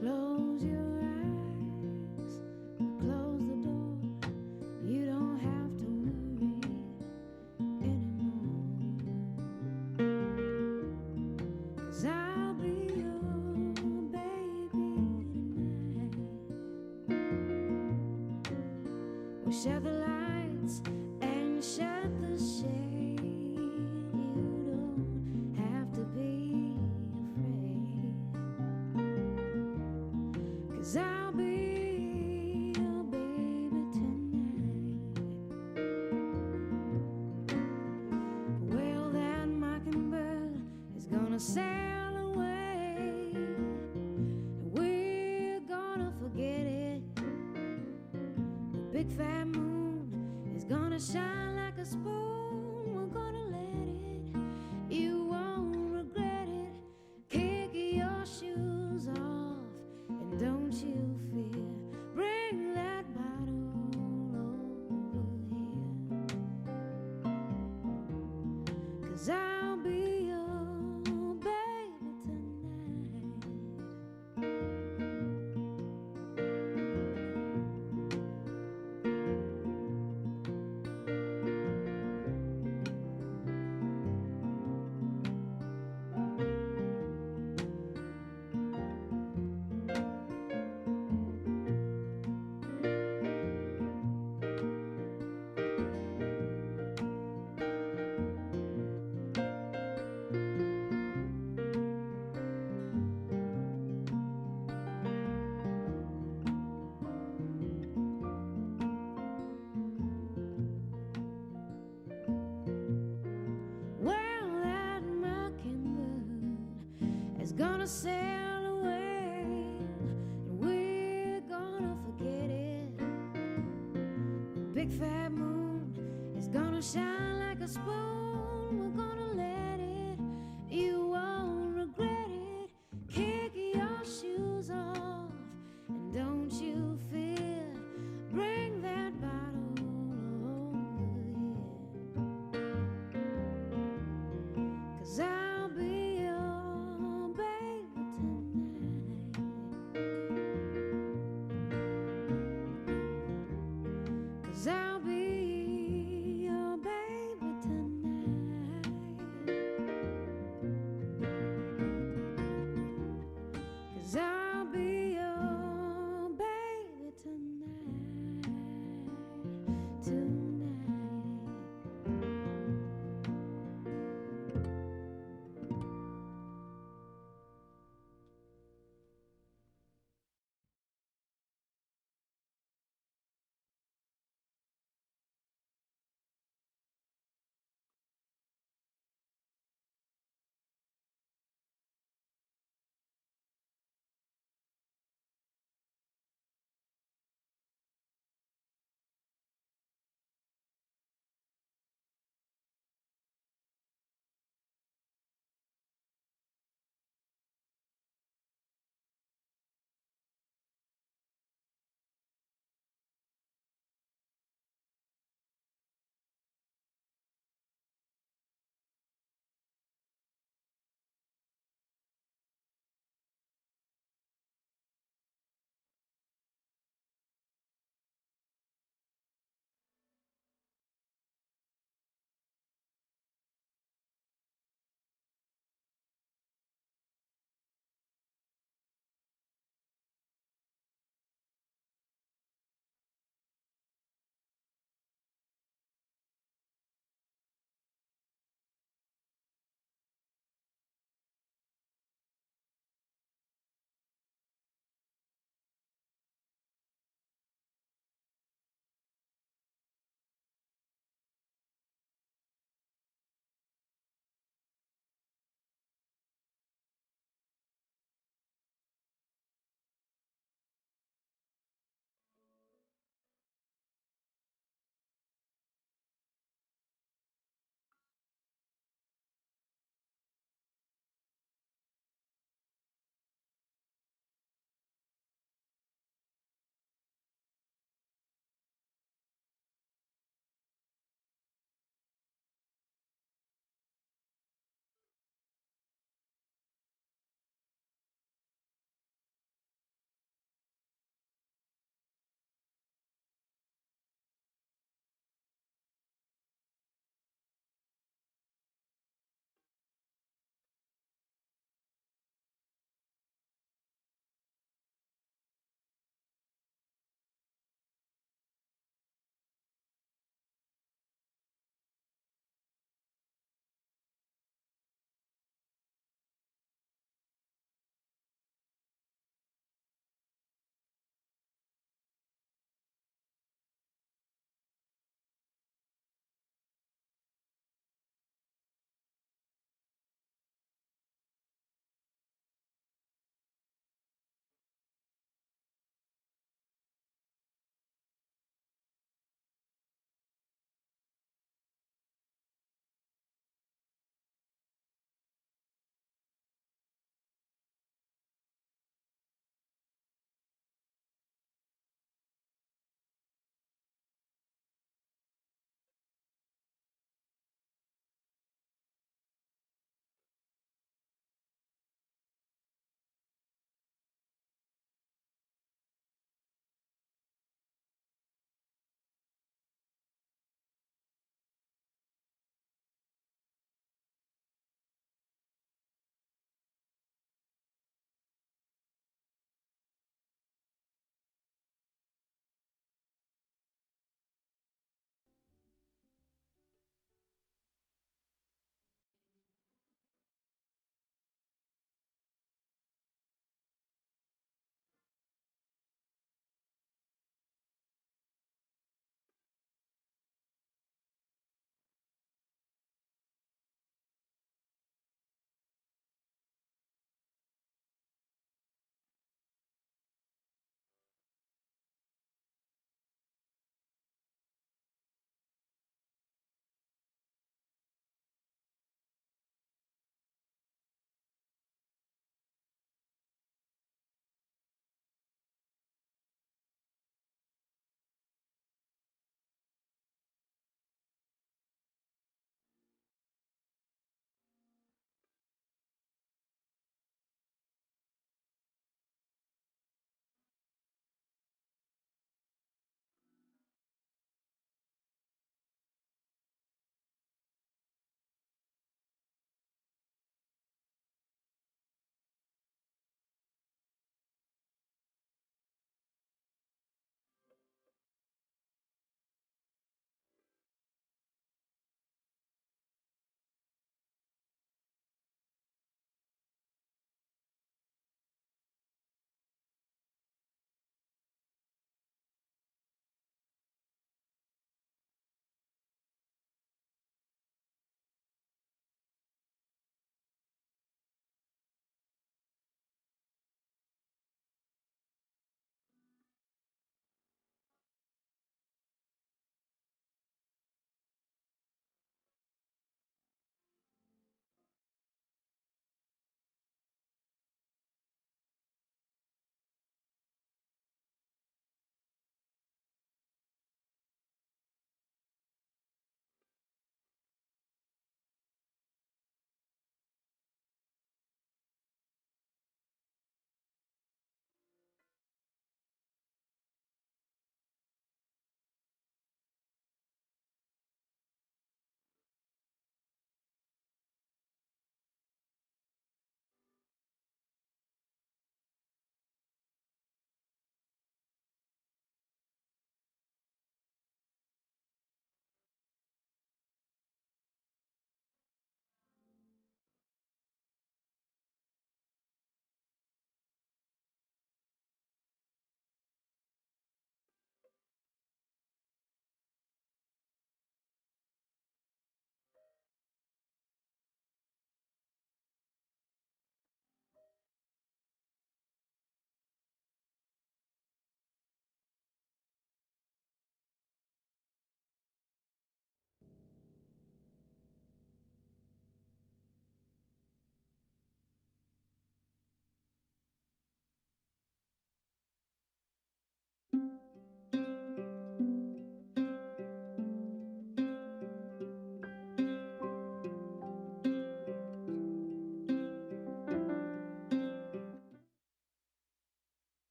Close your eyes, close the door. You don't have to worry anymore. 'Cause I'll be your baby tonight. We'll shut the lights and shut the shade. You don't have to be afraid. 'Cause I'll be your baby tonight. Well, that mockingbird is gonna sail away, and we're gonna forget it. The big fat moon is gonna shine like a spoon. We're gonna let it. You won't regret it. Kick your shoes off and don't you fear. Bring that bottle over here. 'Cause I'll be your baby tonight. Well, that mockingbird is gonna sail away, and we're gonna forget it. The big fat moon is gonna shine like a spoon. We're gonna let it. You won't regret it. Kick your shoes off and don't you fear. Bring that bottle over here. 'Cause I'll be your baby tonight. 'Cause I'll be your baby tonight.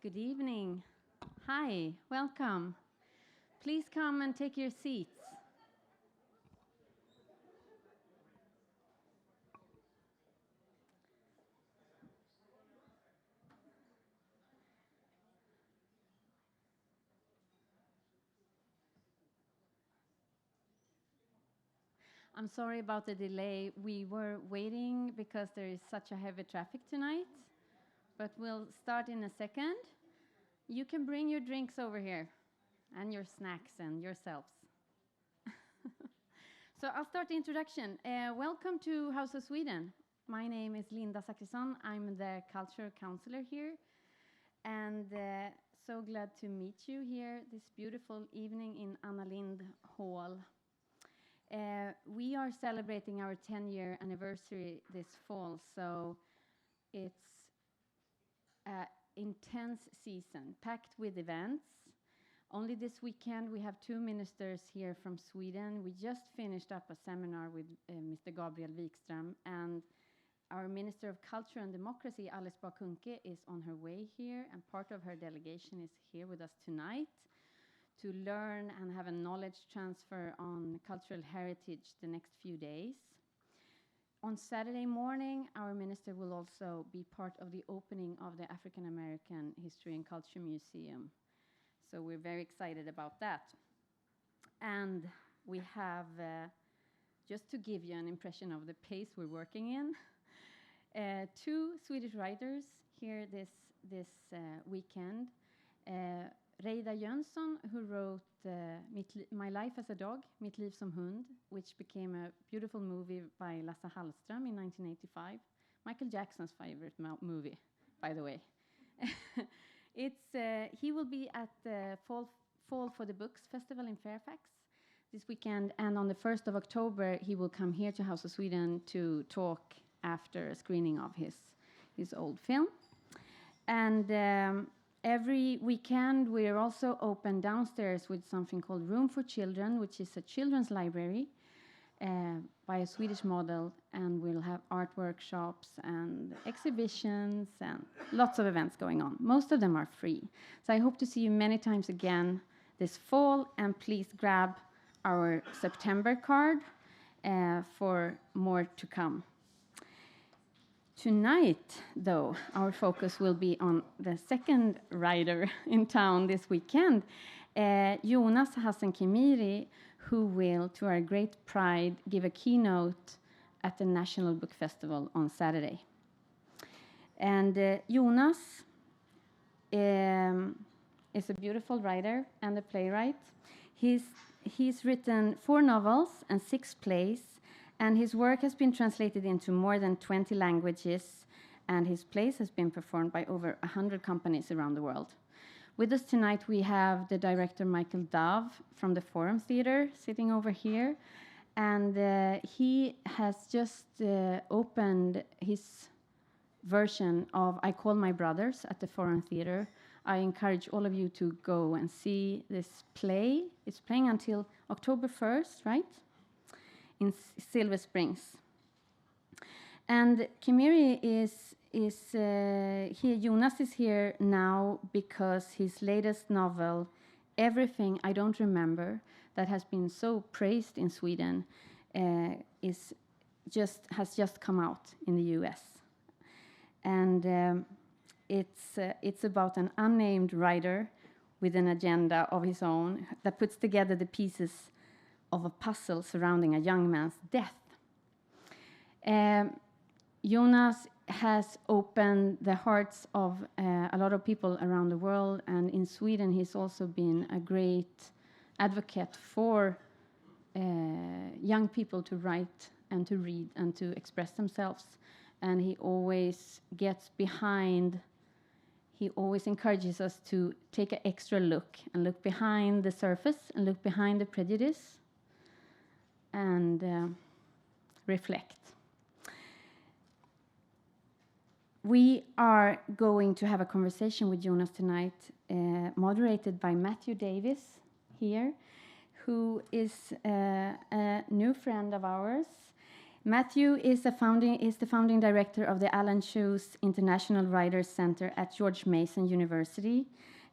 Good evening. Hi, welcome. Please come and take your seats. I'm sorry about the delay. We were waiting because there is such a heavy traffic tonight, but we'll start in a second. You can bring your drinks over here and your snacks and yourselves. So I'll start the introduction. Welcome to House of Sweden. My name is Linda Zachrisson. I'm the cultural counselor here, and so glad to meet you here this beautiful evening in Anna Lindh Hall. We are celebrating our 10-year anniversary this fall, so it's an intense season, packed with events. Only this weekend we have 2 ministers here from Sweden. We just finished up a seminar with Mr. Gabriel Wikström, and our Minister of Culture and Democracy, Alice Bah Kuhnke, is on her way here, and part of her delegation is here with us tonight to learn and have a knowledge transfer on cultural heritage the next few days. On Saturday morning, our minister will also be part of the opening of the African American History and Culture Museum. So we're very excited about that. And we have, just to give you an impression of the pace we're working in, 2 Swedish writers here this weekend. Reidar Jönsson, who wrote My Life as a Dog, Mitt liv som hund, which became a beautiful movie by Lasse Hallström in 1985. Michael Jackson's favorite movie, by the way. He will be at the Fall for the Books Festival in Fairfax this weekend, and on the 1st of October he will come here to House of Sweden to talk after a screening of his old film. And every weekend we are also open downstairs with something called Room for Children, which is a children's library by a Swedish model, and we'll have art workshops and exhibitions and lots of events going on. Most of them are free. So I hope to see you many times again this fall, and please grab our September card for more to come. Tonight, though, our focus will be on the second writer in town this weekend, Jonas Hassen Khemiri, who will, to our great pride, give a keynote at the National Book Festival on Saturday. And Jonas is a beautiful writer and a playwright. He's written 4 novels and 6 plays, and his work has been translated into more than 20 languages, and his plays has been performed by over 100 companies around the world. With us tonight, we have the director Michael Dove from the Forum Theatre sitting over here, and he has just opened his version of I Call My Brothers at the Forum Theatre. I encourage all of you to go and see this play. It's playing until October 1st, right? In Silver Springs. And Khemiri is here. Jonas is here now because his latest novel, Everything I Don't Remember, that has been so praised in Sweden, has just come out in the US. And it's about an unnamed writer with an agenda of his own that puts together the pieces of a puzzle surrounding a young man's death. Jonas has opened the hearts of a lot of people around the world, and in Sweden he's also been a great advocate for young people to write and to read and to express themselves. And he always encourages us to take an extra look and look behind the surface and look behind the prejudice and reflect. We are going to have a conversation with Jonas tonight, moderated by Matthew Davis here, who is a new friend of ours. Matthew is the founding director of the Alan Shoes International Writers Center at George Mason University,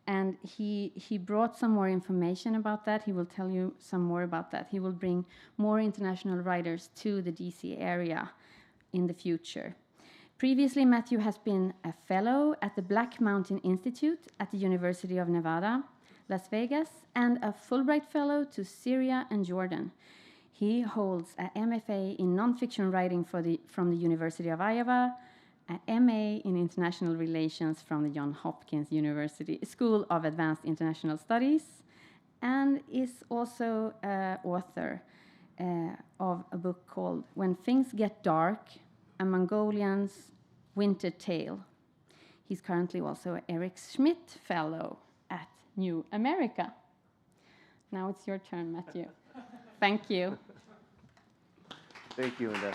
and he brought some more information about that. He will tell you some more about that. He will bring more international writers to the DC area in the future. Previously, Matthew has been a fellow at the Black Mountain Institute at the University of Nevada, Las Vegas, and a Fulbright Fellow to Syria and Jordan. He holds a MFA in nonfiction writing from the University of Iowa, an MA in international relations from the Johns Hopkins University School of Advanced International Studies, and is also an author of a book called When Things Get Dark, a Mongolian's Winter Tale. He's currently also an Eric Schmidt Fellow at New America. Now it's your turn, Matthew. Thank you. Thank you, Linda.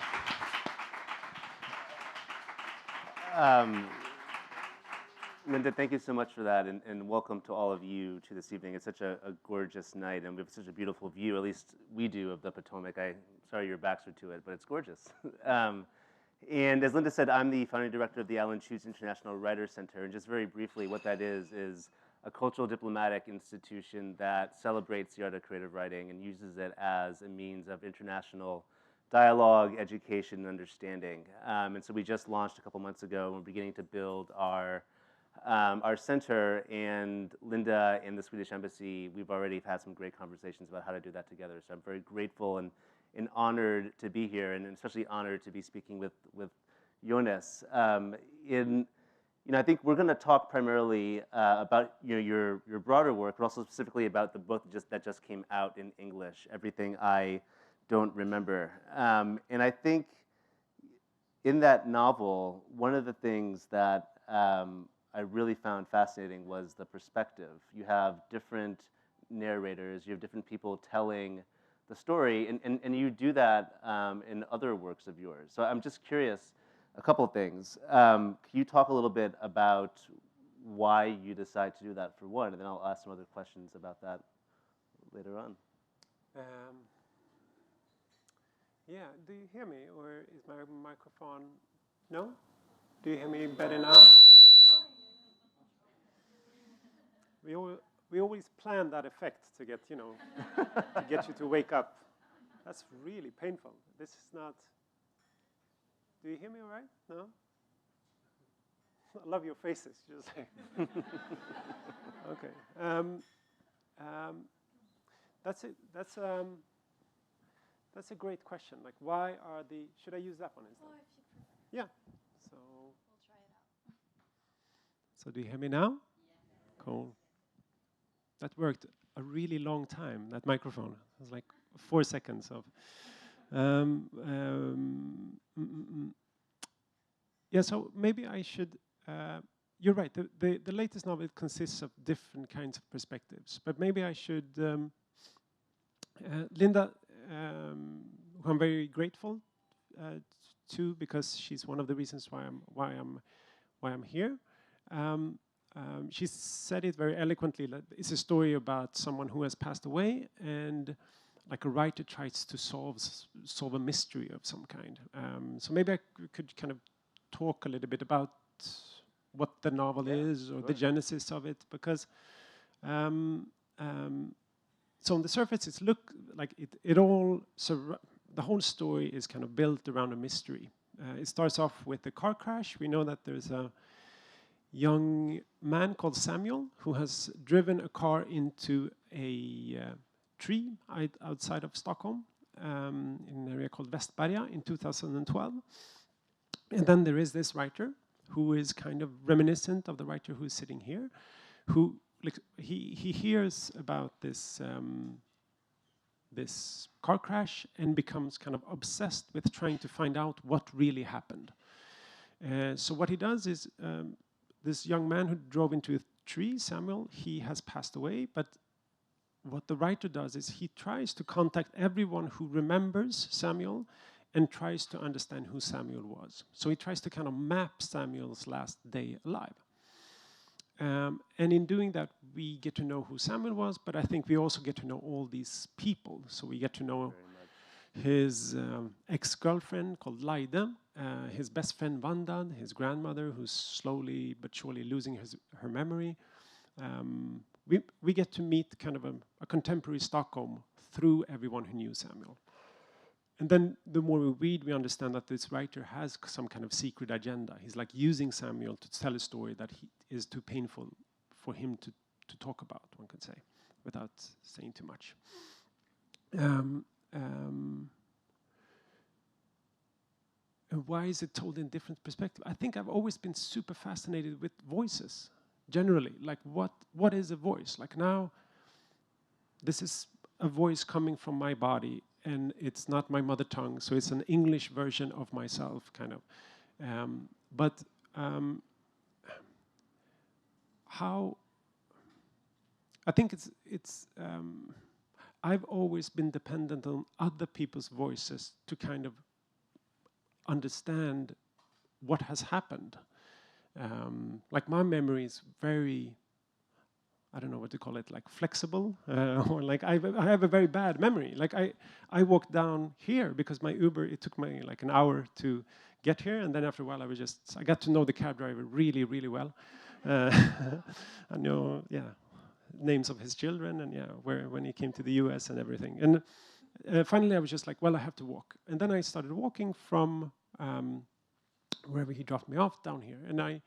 Linda, thank you so much for that, and welcome to all of you to this evening. It's such a gorgeous night, and we have such a beautiful view, at least we do, of the Potomac. Sorry your backs are to it, but it's gorgeous. And as Linda said, I'm the founding director of the Alan Shoes International Writers Center, and just very briefly, what that is a cultural diplomatic institution that celebrates the art of creative writing and uses it as a means of international dialogue, education, and understanding. And so we just launched a couple months ago, and we're beginning to build our center, and Linda and the Swedish Embassy, we've already had some great conversations about how to do that together. So I'm very grateful and honored to be here, and especially honored to be speaking with Jonas. I think we're going to talk primarily about your broader work, but also specifically about the book that just came out in English, Everything I Don't Remember. And I think in that novel, one of the things that I really found fascinating was the perspective. You have different narrators, you have different people telling the story, and you do that in other works of yours. So I'm just curious, a couple of things. Can you talk a little bit about why you decide to do that for one, and then I'll ask some other questions about that later on. Yeah, do you hear me, or is my microphone? No? Do you hear me better now? We always plan that effect to get, to get you to wake up. That's really painful. This is not. Do you hear me all right? No? I love your faces. Just okay. That's it. That's a great question. Like, why are the? Should I use that one instead? Yeah. So. We'll try it out. So do you hear me now? Yeah. Cool. That worked a really long time. That microphone. It was like 4 seconds of. Yeah. So maybe I should. You're right. The latest novel consists of different kinds of perspectives. But maybe I should. Linda, who I'm very grateful to, because she's one of the reasons why I'm here. She said it very eloquently. That it's a story about someone who has passed away, and like a writer tries to solve a mystery of some kind. So maybe I could kind of talk a little bit about what the novel is, or the genesis of it, because. So on the surface, it's the whole story is kind of built around a mystery. It starts off with a car crash. We know that there's a young man called Samuel who has driven a car into a tree outside of Stockholm in an area called Västberga in 2012. And then there is this writer who is kind of reminiscent of the writer who is sitting here, who he hears about this this car crash and becomes kind of obsessed with trying to find out what really happened. So what he does is, this young man who drove into a tree, Samuel, he has passed away, but what the writer does is he tries to contact everyone who remembers Samuel and tries to understand who Samuel was. So he tries to kind of map Samuel's last day alive. And in doing that, we get to know who Samuel was, but I think we also get to know all these people. So we get to know his ex-girlfriend called Laide, his best friend Vanda, his grandmother who's slowly but surely losing her memory. We get to meet kind of a contemporary Stockholm through everyone who knew Samuel. And then the more we read, we understand that this writer has some kind of secret agenda. He's like using Samuel to tell a story that is too painful for him to talk about, one could say, without saying too much. And why is it told in different perspectives? I think I've always been super fascinated with voices, generally. Like, what is a voice? Like now, this is a voice coming from my body, and it's not my mother tongue, so it's an English version of myself, kind of. How I think I've always been dependent on other people's voices to kind of understand what has happened. Like my memory is very, I don't know what to call it, like flexible, or like I have a very bad memory. Like I walked down here because my Uber, it took me like an hour to get here, and then after a while I got to know the cab driver really, really well. I know, names of his children, and when he came to the US and everything. And finally I was just like, well, I have to walk. And then I started walking from wherever he dropped me off down here. And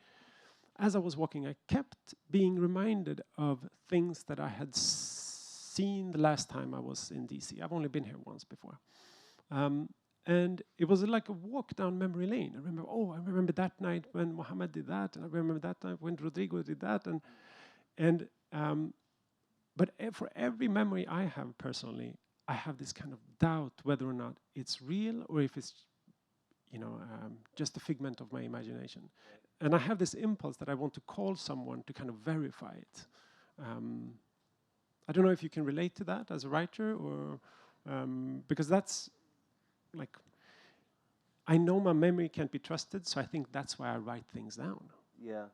as I was walking, I kept being reminded of things that I had seen the last time I was in DC. I've only been here once before. And it was like a walk down memory lane. I remember that night when Mohammed did that, and I remember that night when Rodrigo did that. But for every memory I have personally, I have this kind of doubt whether or not it's real or if it's, just a figment of my imagination. And I have this impulse that I want to call someone to kind of verify it. I don't know if you can relate to that as a writer, or because that's like, I know my memory can't be trusted, so I think that's why I write things down. Yeah.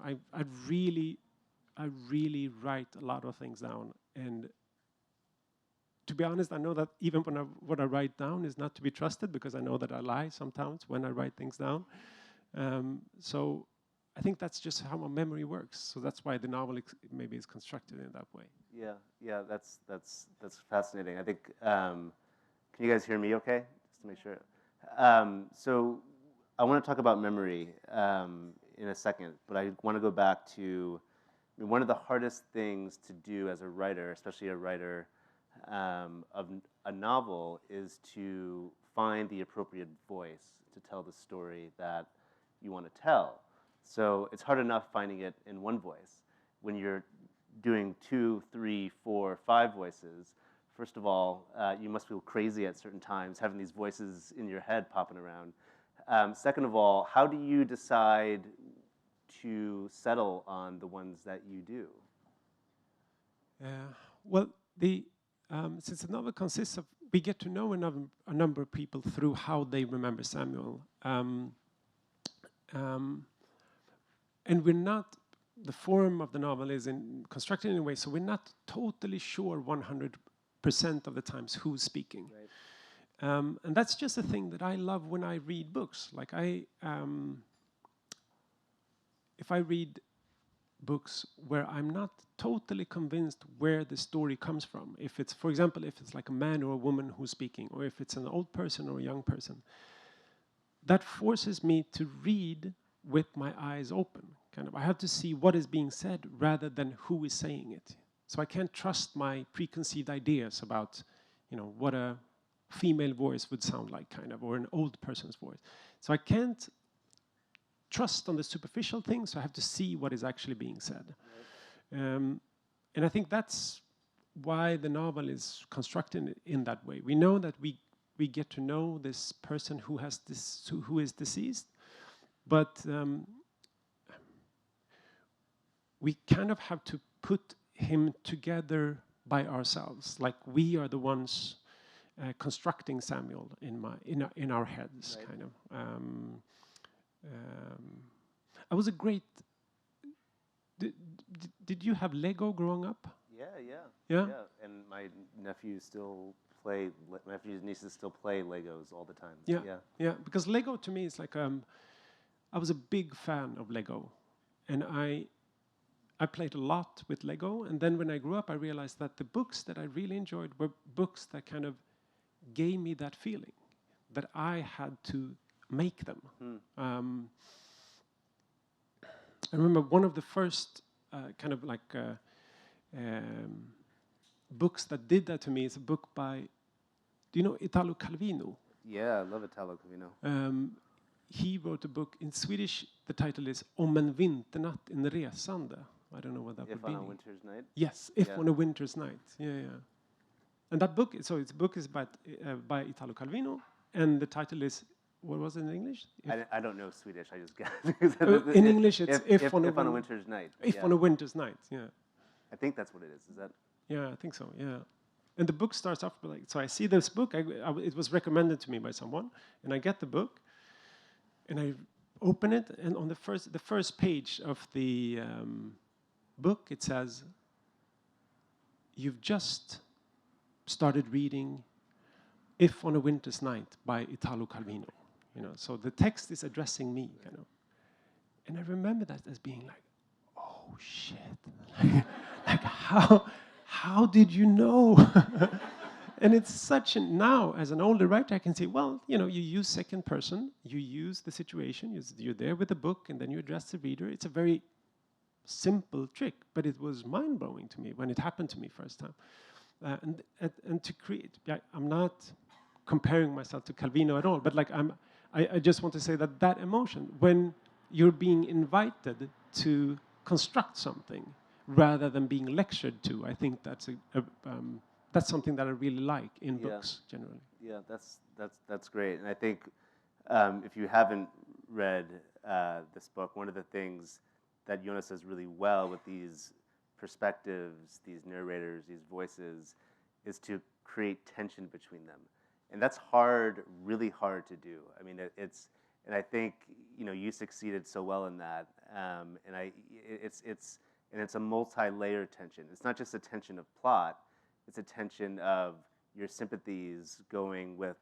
I really write a lot of things down, and to be honest, I know that even what I write down is not to be trusted, because I know that I lie sometimes when I write things down. So I think that's just how my memory works. So that's why the novel maybe is constructed in that way. Yeah, that's fascinating. I think, can you guys hear me okay? Just to make sure. So I want to talk about memory in a second, but I want to go back to one of the hardest things to do as a writer, especially a writer of a novel, is to find the appropriate voice to tell the story that you want to tell. So it's hard enough finding it in one voice. When you're doing 2, 3, 4, 5 voices, first of all, you must feel crazy at certain times, having these voices in your head popping around. Second of all, how do you decide to settle on the ones that you do? Well, since the novel consists of, we get to know a number of people through how they remember Samuel. And we're not, the form of the novel is constructed in a way, so we're not totally sure 100% of the times who's speaking. Right. And that's just a thing that I love when I read books. Like if I read books where I'm not totally convinced where the story comes from, if it's, for example, if it's like a man or a woman who's speaking, or if it's an old person or a young person, that forces me to read with my eyes open. Kind of, I have to see what is being said rather than who is saying it. So I can't trust my preconceived ideas about, what a female voice would sound like, kind of, or an old person's voice. So I can't trust on the superficial things, so I have to see what is actually being said. Right. And I think that's why the novel is constructed in that way. We know that we get to know this person who is deceased, but we kind of have to put him together by ourselves. Like we are the ones constructing Samuel in our heads, right. Kind of. I was a great. Did you have Lego growing up? Yeah. And my nephew still play. My nephews and nieces still play Legos all the time. Yeah. Because Lego to me is like I was a big fan of Lego, and I played a lot with Lego. And then when I grew up, I realized that the books that I really enjoyed were books that kind of gave me that feeling that I had to make them. I remember one of the first kind of like books that did that to me is a book by, do you know Italo Calvino? Yeah, I love Italo Calvino. He wrote a book in Swedish. The title is Om en vinternatt en resande. I don't know what that would be. If on a winter's night? Yes, If on a winter's night. Yeah. And that book, so its book is by Italo Calvino, and the title is, what was it in English? I don't know Swedish. I just got in English, it's if on a winter's night. If on a winter's night, yeah. I think that's what it is. Is that? Yeah, I think so. Yeah, and the book starts off like, so I see this book. It was recommended to me by someone, and I get the book, and I open it, and on the first page of the book, it says, "You've just started reading If on a Winter's Night by Italo Calvino." You know, so the text is addressing me, kind of. And I remember that as being like, oh shit, like how did you know? And it's such now as an older writer, I can say, well, you know, you use second person, you use the situation, you're there with the book, and then you address the reader. It's a very simple trick, but it was mind blowing to me when it happened to me first time. And to create, I'm not comparing myself to Calvino at all, but like I just want to say that emotion, when you're being invited to construct something rather than being lectured to, I think that's something that I really like in books generally. Yeah, that's great. And I think if you haven't read this book, one of the things that Jonas does really well with these perspectives, these narrators, these voices, is to create tension between them. And that's hard, really hard to do. I mean, and I think, you know, you succeeded so well in that. And it's a multi-layered tension. It's not just a tension of plot, it's a tension of your sympathies going with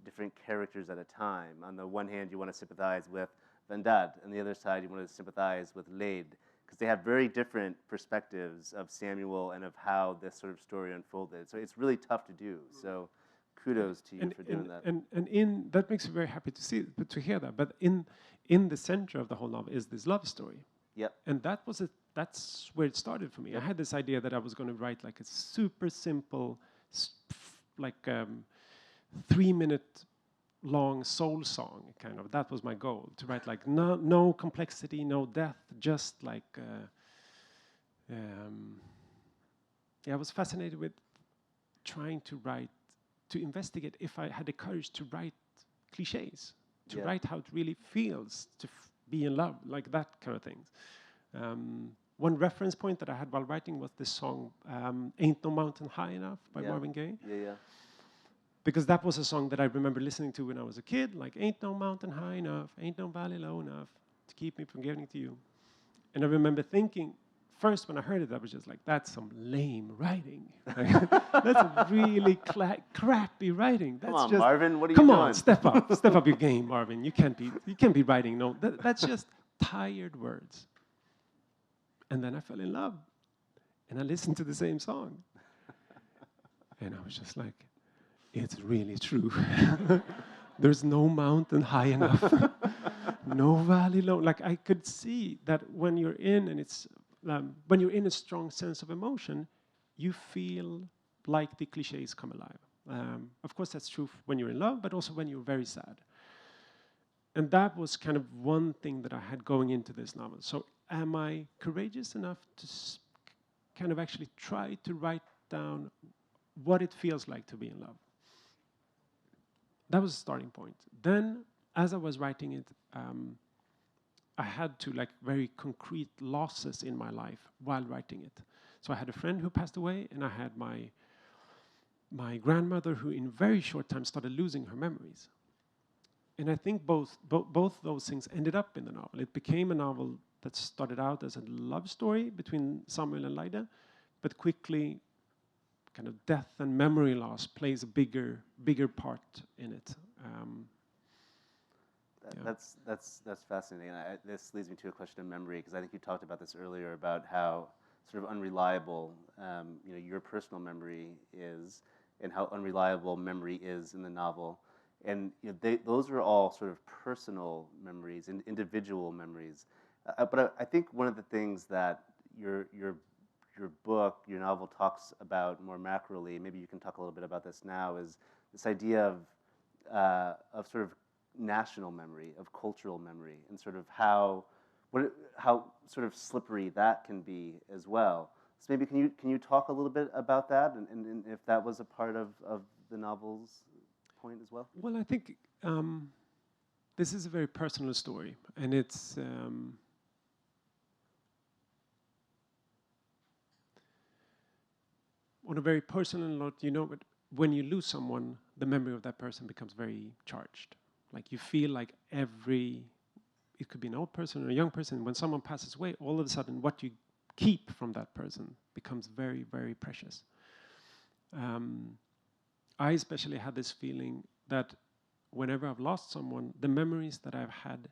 different characters at a time. On the one hand, you want to sympathize with Vendad. On the other side, you want to sympathize with Lade, because they have very different perspectives of Samuel and of how this sort of story unfolded. So it's really tough to do. So kudos to you for doing that. And in that makes me very happy to hear that. But in the center of the whole novel is this love story. Yep. And that's where it started for me. Yep. I had this idea that I was going to write like a super simple, like 3-minute long soul song, kind of. That was my goal, to write like no complexity, no depth, just like I was fascinated with trying to investigate if I had the courage to write cliches, to write how it really feels to be in love, like that kind of things. One reference point that I had while writing was this song, Ain't No Mountain High Enough by Marvin Gaye. Yeah. Because that was a song that I remember listening to when I was a kid, like, ain't no mountain high enough, ain't no valley low enough to keep me from giving to you. And I remember thinking, first when I heard it, I was just like, that's some lame writing. That's really crappy writing. That's come on, just, Marvin, what are you doing? Come on, step up your game, Marvin. You can't be writing, no, that's just tired words. And then I fell in love, and I listened to the same song. And I was just like, it's really true. There's no mountain high enough, no valley low. Like I could see that when you're in, and it's when you're in a strong sense of emotion, you feel like the cliches come alive. Of course, that's true when you're in love, but also when you're very sad. And that was kind of one thing that I had going into this novel. So, am I courageous enough to kind of actually try to write down what it feels like to be in love? That was a starting point. Then, as I was writing it, I had to like very concrete losses in my life while writing it. So I had a friend who passed away, and I had my grandmother who, in very short time, started losing her memories. And I think both those things ended up in the novel. It became a novel that started out as a love story between Samuel and Lida, but quickly kind of death and memory loss plays a bigger part in it. That's fascinating. This leads me to a question of memory, because I think you talked about this earlier about how sort of unreliable your personal memory is, and how unreliable memory is in the novel. And those are all sort of personal memories and individual memories. But I think one of the things that your book, your novel, talks about more macroly, maybe you can talk a little bit about this now, is this idea of sort of national memory, of cultural memory, and sort of how sort of slippery that can be as well. So maybe can you talk a little bit about that, and if that was a part of the novel's point as well? Well, I think this is a very personal story, and it's on a very personal note. When you lose someone, the memory of that person becomes very charged. Like you feel like it could be an old person or a young person. When someone passes away, all of a sudden, what you keep from that person becomes very, very precious. I especially had this feeling that whenever I've lost someone, the memories that I've had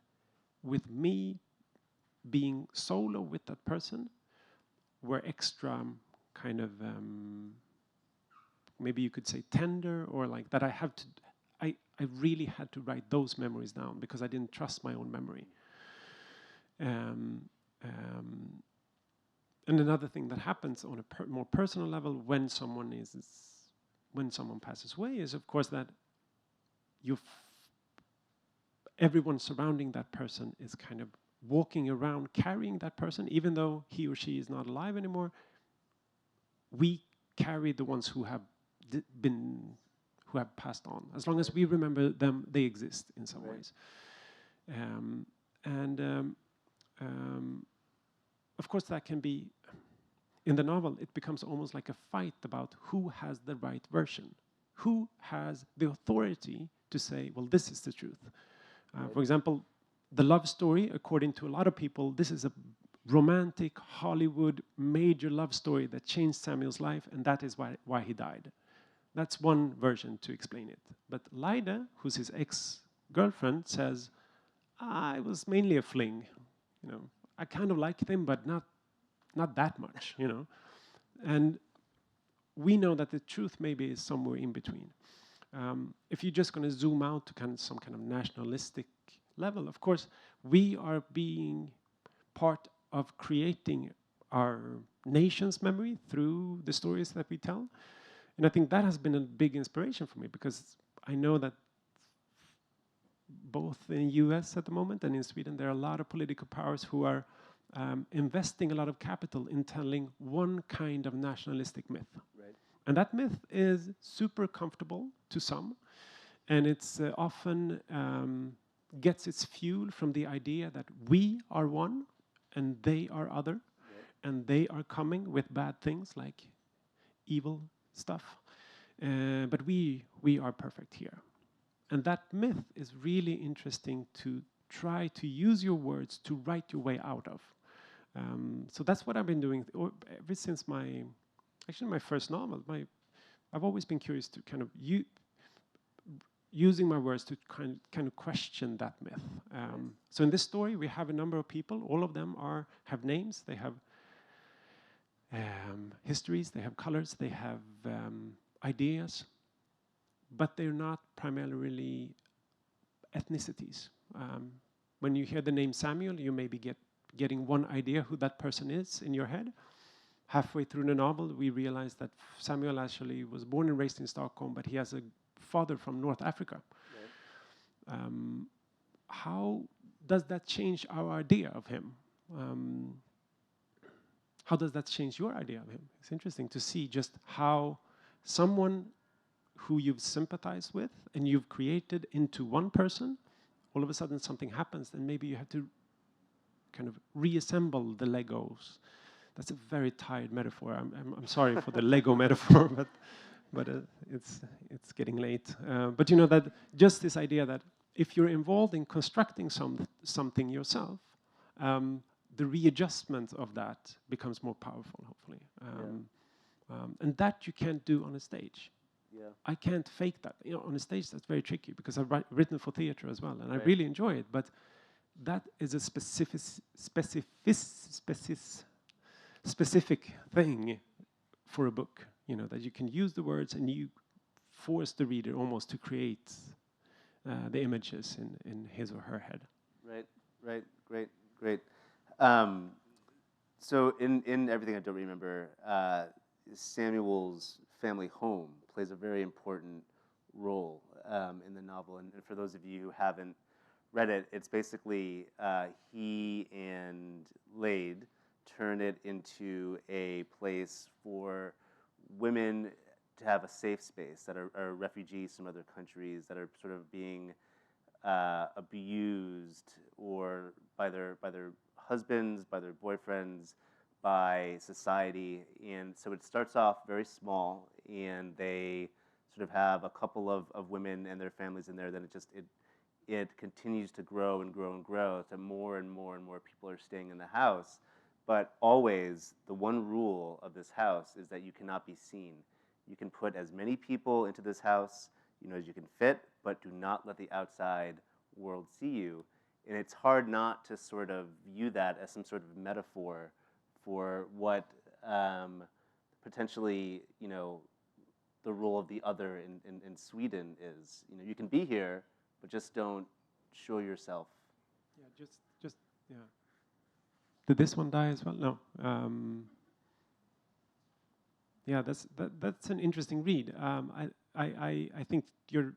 with me being solo with that person were extra kind of, maybe you could say tender, or like that I really had to write those memories down because I didn't trust my own memory. And another thing that happens on a more personal level when someone passes away is, of course, that everyone surrounding that person is kind of walking around carrying that person, even though he or she is not alive anymore. We carry the ones who have passed on. As long as we remember them, they exist in some ways. Of course, that can be, in the novel, it becomes almost like a fight about who has the right version, who has the authority to say, well, this is the truth. For example, the love story, according to a lot of people, this is a romantic Hollywood major love story that changed Samuel's life, and that is why he died. That's one version to explain it. But Lyda, who's his ex-girlfriend, says, it was mainly a fling. I kind of liked him, but not that much. And we know that the truth maybe is somewhere in between. If you're just going to zoom out to some kind of nationalistic level, of course, we are being part of creating our nation's memory through the stories that we tell. And I think that has been a big inspiration for me, because I know that both in the US at the moment and in Sweden, there are a lot of political powers who are investing a lot of capital in telling one kind of nationalistic myth. Right. And that myth is super comfortable to some, and it's often gets its fuel from the idea that we are one and they are other, and they are coming with bad things like evil stuff, but we are perfect here. And that myth is really interesting to try to use your words to write your way out of. So that's what I've been doing ever since my first novel. I've always been curious to kind of using my words to kind of question that myth. So in this story, we have a number of people. All of them have names. They have histories. They have colors. They have ideas. But they're not primarily ethnicities. When you hear the name Samuel, you may be getting one idea who that person is in your head. Halfway through the novel, we realize that Samuel actually was born and raised in Stockholm, but he has a father from North Africa. Right. How does that change our idea of him? How does that change your idea of him? It's interesting to see just how someone who you've sympathized with and you've created into one person, all of a sudden something happens, and maybe you have to kind of reassemble the Legos. That's a very tired metaphor. I'm sorry for the Lego metaphor, but it's getting late. But you know that just this idea that if you're involved in constructing something yourself, the readjustment of that becomes more powerful, hopefully. And that you can't do on a stage. Yeah. I can't fake that. You know, on a stage that's very tricky because I've written for theater as well, and I Right. really enjoy it. But that is a specific thing for a book. You know, that you can use the words and you force the reader almost to create the images in his or her head. Right, right, great. Um, so in Everything I Don't Remember, Samuel's family home plays a very important role in the novel. And for those of you who haven't read it, it's basically he and Lade turn it into a place for women to have a safe space that are refugees from other countries that are sort of being abused or by their husbands, by their boyfriends, by society, and so it starts off very small, and they sort of have a couple of women and their families in there. Then it continues to grow and grow and grow. So more and more and more people are staying in the house, but always the one rule of this house is that you cannot be seen. You can put as many people into this house, you know, as you can fit, but do not let the outside world see you. And it's hard not to sort of view that as some sort of metaphor for what potentially, you know, the role of the other in Sweden is. You know, you can be here, but just don't show yourself. Yeah, just yeah. Did this one die as well? No. Yeah, that's an interesting read. I think you're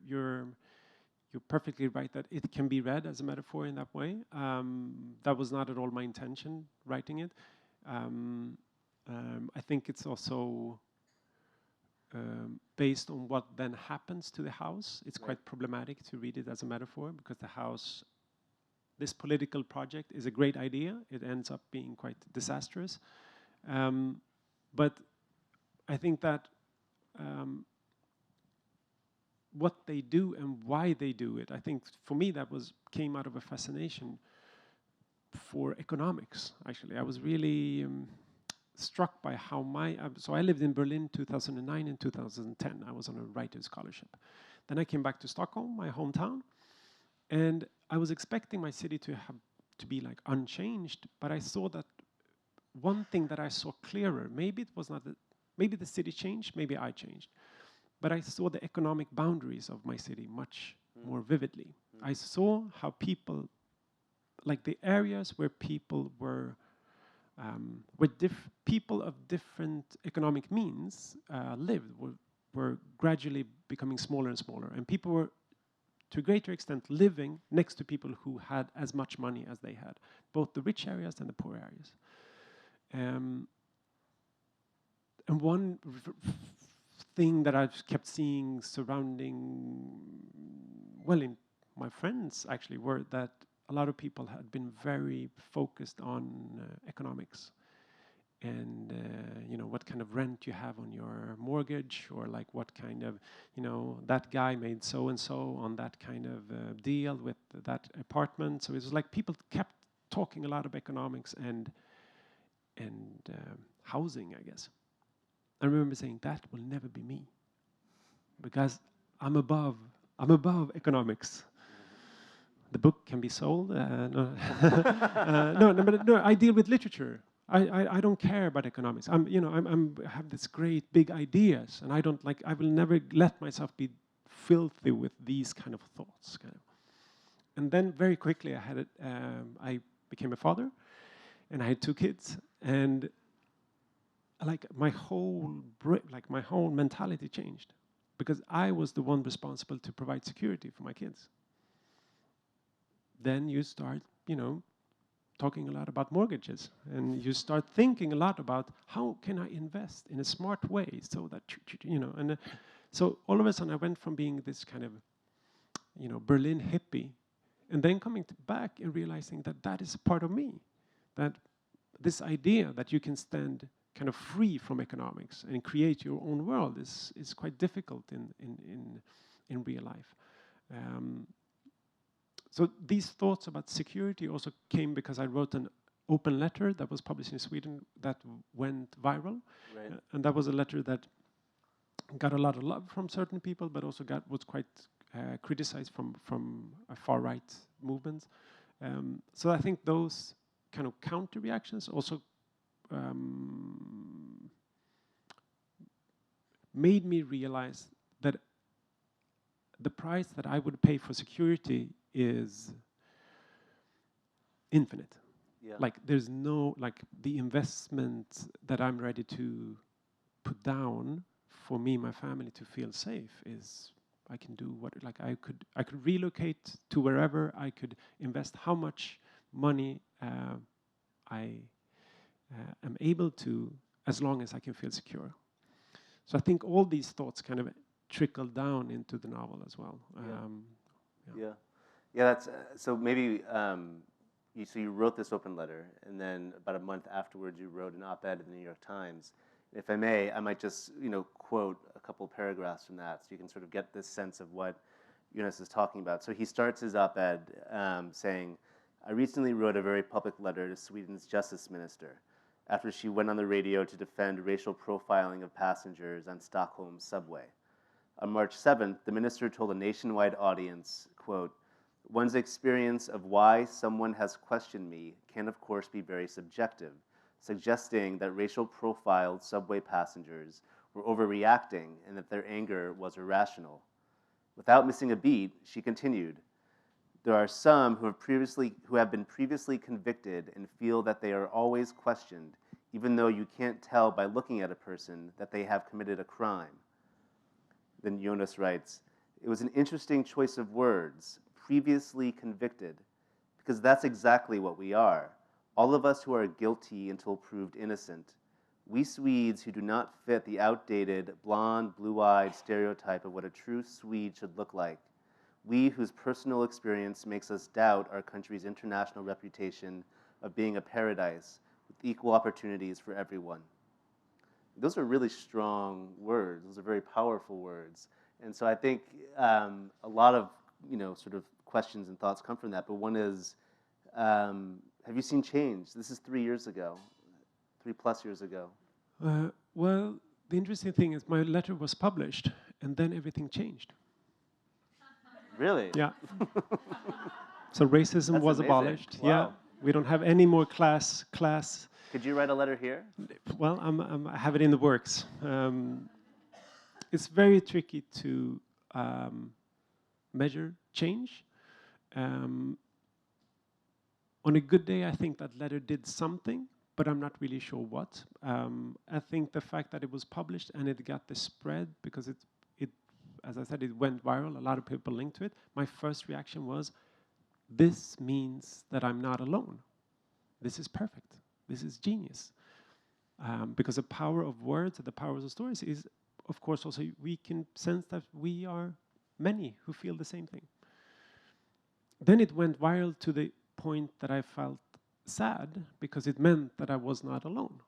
perfectly right that it can be read as a metaphor in that way. That was not at all my intention writing it. I think it's also based on what then happens to the house. It's Right. quite problematic to read it as a metaphor because the house, this political project is a great idea. It ends up being quite disastrous. But I think that what they do and why they do it, I think for me that came out of a fascination for economics. Actually, I was really struck by how so I lived in Berlin 2009 and 2010. I was on a writer's scholarship. Then I came back to Stockholm, my hometown, and I was expecting my city to be like unchanged, but I saw that one thing that I saw clearer. Maybe it was not maybe the city changed, maybe I changed. But I saw the economic boundaries of my city much more vividly. I saw how people, like the areas where people were people of different economic means lived were gradually becoming smaller and smaller, and people were to a greater extent living next to people who had as much money as they had, both the rich areas and the poor areas. And one thing that I've kept seeing surrounding, well, in my friends actually, were that a lot of people had been very focused on economics and you know, what kind of rent you have on your mortgage, or like what kind of, you know, that guy made so and so on that kind of deal with that apartment. So it was like people kept talking a lot of economics and housing, I guess. I remember saying that will never be me because I'm above economics. The book can be sold. No. No, I deal with literature. I don't care about economics. I have this great big ideas, and I will never let myself be filthy with these kind of thoughts. And then very quickly I became a father, and I had 2 kids, and like my whole mentality changed because I was the one responsible to provide security for my kids. Then you start, you know, talking a lot about mortgages, and you start thinking a lot about how can I invest in a smart way so that, you know, and so all of a sudden I went from being this kind of, you know, Berlin hippie, and then coming back and realizing that that is a part of me, that this idea that you can stand kind of free from economics and create your own world is quite difficult in real life. So these thoughts about security also came because I wrote open letter that was published in Sweden that went viral. Right. And that was a letter that got a lot of love from certain people, but also was quite criticized from far-right movements. So I think those kind of counter reactions also made me realize that the price that I would pay for security is infinite. Yeah. Like there's no, like the investment that I'm ready to put down for me and my family to feel safe is, I can do what, like I could relocate to wherever, I could invest how much money I am able to, as long as I can feel secure. So I think all these thoughts kind of trickle down into the novel as well. Yeah, that's so maybe you wrote this open letter, and then about a month afterwards you wrote an op-ed in the New York Times. If I may, I might just quote a couple paragraphs from that so you can sort of get this sense of what Jonas is talking about. So he starts his op-ed saying, "I recently wrote a very public letter to Sweden's justice minister after she went on the radio to defend racial profiling of passengers on Stockholm's subway. On March 7th, the minister told a nationwide audience, quote, 'One's experience of why someone has questioned me can of course be very subjective, suggesting that racial profiled subway passengers were overreacting and that their anger was irrational.' Without missing a beat, she continued, 'There are some who have been previously convicted and feel that they are always questioned, even though you can't tell by looking at a person that they have committed a crime.'" Then Jonas writes, "It was an interesting choice of words, previously convicted, because that's exactly what we are. All of us who are guilty until proved innocent. We Swedes who do not fit the outdated, blonde, blue-eyed stereotype of what a true Swede should look like. We whose personal experience makes us doubt our country's international reputation of being a paradise with equal opportunities for everyone." Those are really strong words. Those are very powerful words. And so I think a lot of, sort of questions and thoughts come from that. But one is, have you seen change? This is 3 years ago, 3+ years ago. Well, the interesting thing is my letter was published, and then everything changed. Really? Yeah. So racism That's was amazing. abolished. Wow. Yeah. We don't have any more class. Could you write a letter here? Well, I have it in the works. It's very tricky to measure change. On a good day, I think that letter did something, but I'm not really sure what. I think the fact that it was published and it got the spread, because it, as I said, it went viral, a lot of people linked to it. My first reaction was, this means that I'm not alone. This is perfect. This is genius. Because the power of words and the power of stories is, of course, also we can sense that we are many who feel the same thing. Then it went viral to the point that I felt sad because it meant that I was not alone.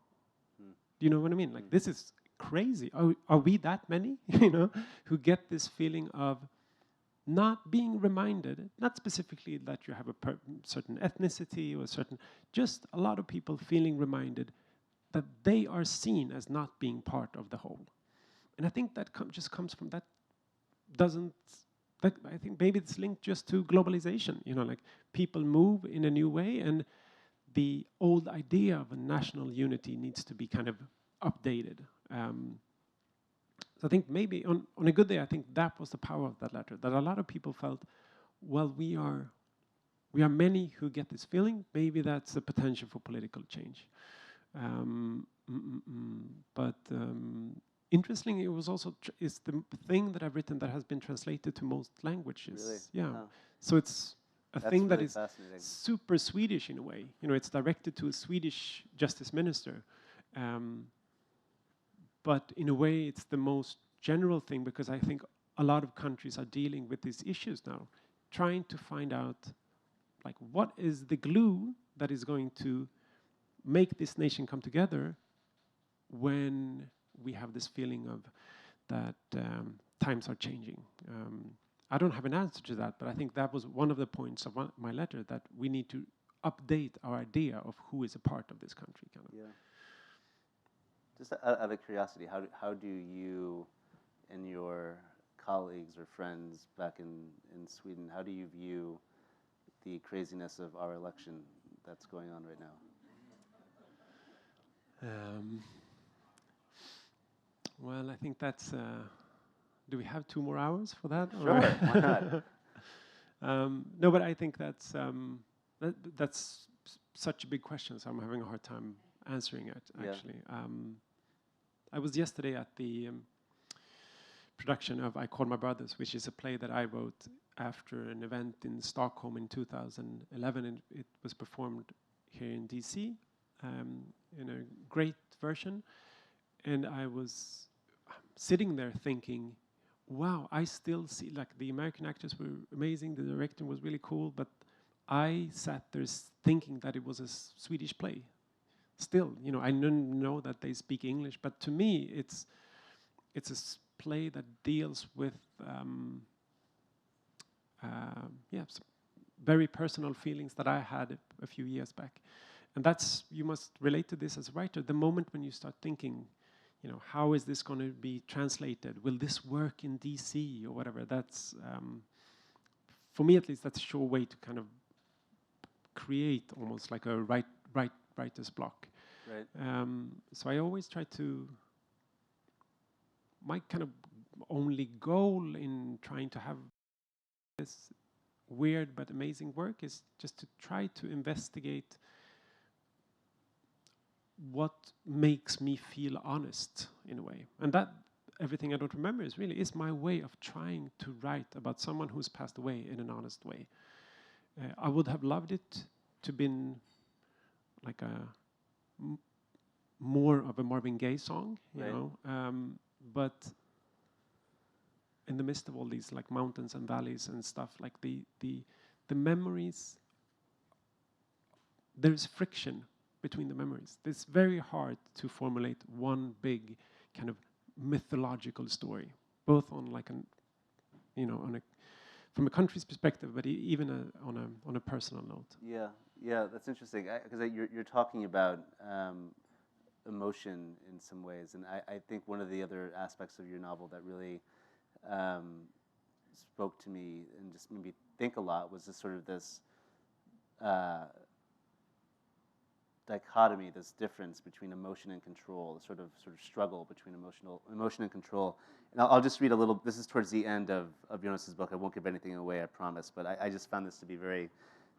Do you know what I mean? Like, this is crazy. Are we that many, who get this feeling of not being reminded, not specifically that you have a certain ethnicity or just a lot of people feeling reminded that they are seen as not being part of the whole. And I think that just comes from that I think maybe it's linked just to globalization, like people move in a new way, and the old idea of a national unity needs to be kind of updated. So I think maybe on a good day, I think that was the power of that letter, that a lot of people felt, well, we are many who get this feeling. Maybe that's the potential for political change. But interestingly, it was also is the thing that I've written that has been translated to most languages. Really? Yeah. Oh. So it's a thing really that is super Swedish in a way. It's directed to a Swedish justice minister. But in a way, it's the most general thing, because I think a lot of countries are dealing with these issues now, trying to find out, like, what is the glue that is going to make this nation come together when we have this feeling of that times are changing. I don't have an answer to that, but I think that was one of the points of my letter, that we need to update our idea of who is a part of this country, kind of. Yeah. Just out of curiosity, how do you and your colleagues or friends back in Sweden, how do you view the craziness of our election that's going on right now? Well, I think that's. Do we have 2 more hours for that? Sure, why not? No, but I think that's such a big question, so I'm having a hard time answering it. Yeah. Actually, I was yesterday at the production of I Called My Brothers, which is a play that I wrote after an event in Stockholm in 2011, and it was performed here in DC in a great version. And I was sitting there thinking, wow, I still see, like, the American actors were amazing, the director was really cool, but I sat there thinking that it was a Swedish play. Still, I didn't know that they speak English, but to me, it's a play that deals with very personal feelings that I had a few years back. And you must relate to this as a writer. The moment when you start thinking, how is this going to be translated? Will this work in DC or whatever? That's, for me at least, that's a sure way to kind of create almost like a writer's block. Right. So I always try to, my kind of only goal in trying to have this weird but amazing work is just to try to investigate what makes me feel honest in a way. And that Everything I Don't Remember is my way of trying to write about someone who's passed away in an honest way. I would have loved it to been like more of a Marvin Gaye song, Right. but in the midst of all these like mountains and valleys and stuff, like the memories, there's friction between the memories. It's very hard to formulate one big kind of mythological story, both on like from a country's perspective, but even on a personal note. Yeah, that's interesting because you're talking about emotion in some ways, and I think one of the other aspects of your novel that really spoke to me and just made me think a lot was this dichotomy, this difference between emotion and control, the sort of struggle between emotion and control. And I'll just read a little. This is towards the end of Jonas's book. I won't give anything away, I promise. But I just found this to be very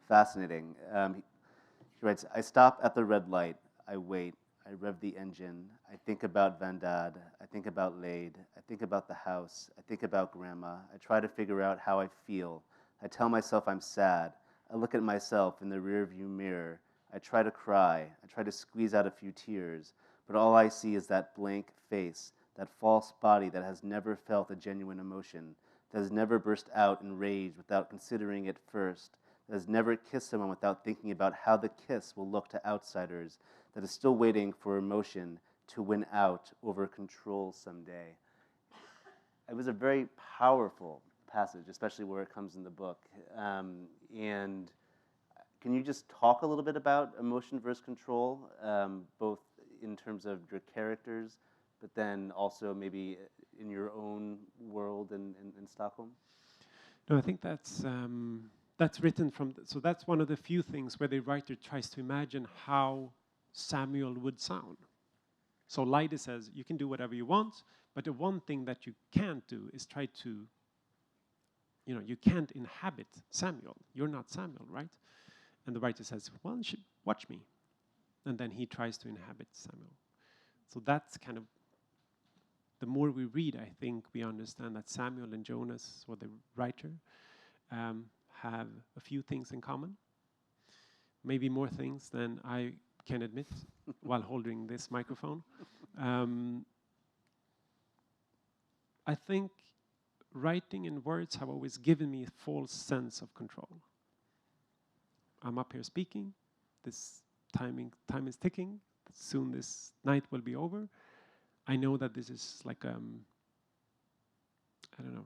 fascinating. He writes, "I stop at the red light. I wait. I rev the engine. I think about Vandad. I think about Lade. I think about the house. I think about Grandma. I try to figure out how I feel. I tell myself I'm sad. I look at myself in the rearview mirror. I try to cry. I try to squeeze out a few tears. But all I see is that blank face, that false body that has never felt a genuine emotion, that has never burst out in rage without considering it first, that has never kissed someone without thinking about how the kiss will look to outsiders, that is still waiting for emotion to win out over control someday." It was a very powerful passage, especially where it comes in the book. And can you just talk a little bit about emotion versus control, both in terms of your characters, but then also maybe in your own world in Stockholm? No, I think that's written from. So that's one of the few things where the writer tries to imagine how Samuel would sound. So Lydie says, you can do whatever you want, but the one thing that you can't do is try to, you can't inhabit Samuel. You're not Samuel, right? And the writer says, well, you should watch me. And then he tries to inhabit Samuel. So that's kind of, the more we read, I think we understand that Samuel and Jonas, or the writer, have a few things in common. Maybe more things than I can admit while holding this microphone. I think writing in words have always given me a false sense of control. I'm up here speaking, this time is ticking, soon this night will be over. I know that this is like, I don't know,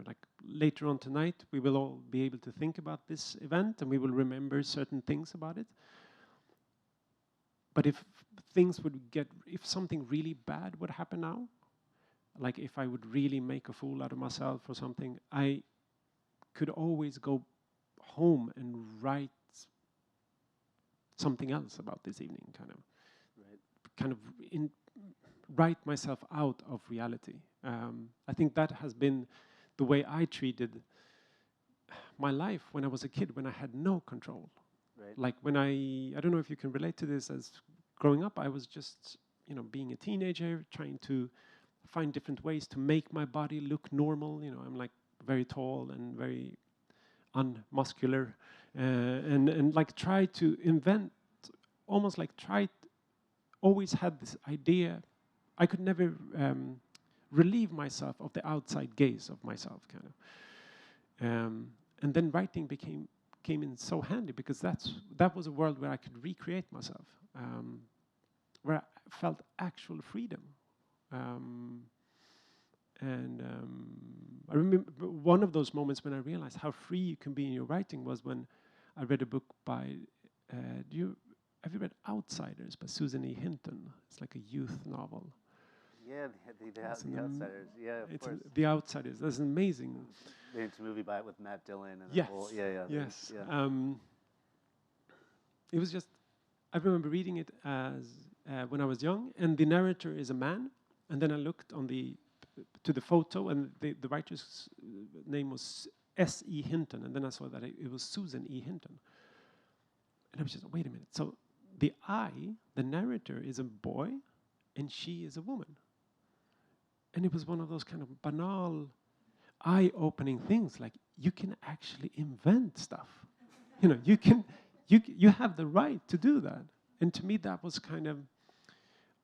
like later on tonight, we will all be able to think about this event and we will remember certain things about it. But if something really bad would happen now, like if I would really make a fool out of myself or something, I could always go home and write something else about this evening, write myself out of reality. I think that has been the way I treated my life when I was a kid, when I had no control. Right. Like when I don't know if you can relate to this, as growing up, I was just, being a teenager, trying to find different ways to make my body look normal. I'm like very tall and very unmuscular, and like try to invent, always had this idea. I could never relieve myself of the outside gaze of myself, kind of. And then writing came in so handy, because that was a world where I could recreate myself, where I felt actual freedom. I remember one of those moments when I realized how free you can be in your writing was when I read a book by, have you read Outsiders by Susan E. Hinton? It's like a youth novel. Yeah, the Outsiders. Yeah, of course. The Outsiders. That's amazing. Made into a movie by it with Matt Dillon. And Yes. Yes. Yeah. It was just, I remember reading it as when I was young, and the narrator is a man, and then I looked to the photo, and the writer's name was S.E. Hinton, and then I saw that it was Susan E. Hinton. And I was just, wait a minute. So the narrator, is a boy, and she is a woman. And it was one of those kind of banal, eye-opening things, like you can actually invent stuff. You have the right to do that. And to me, that was kind of,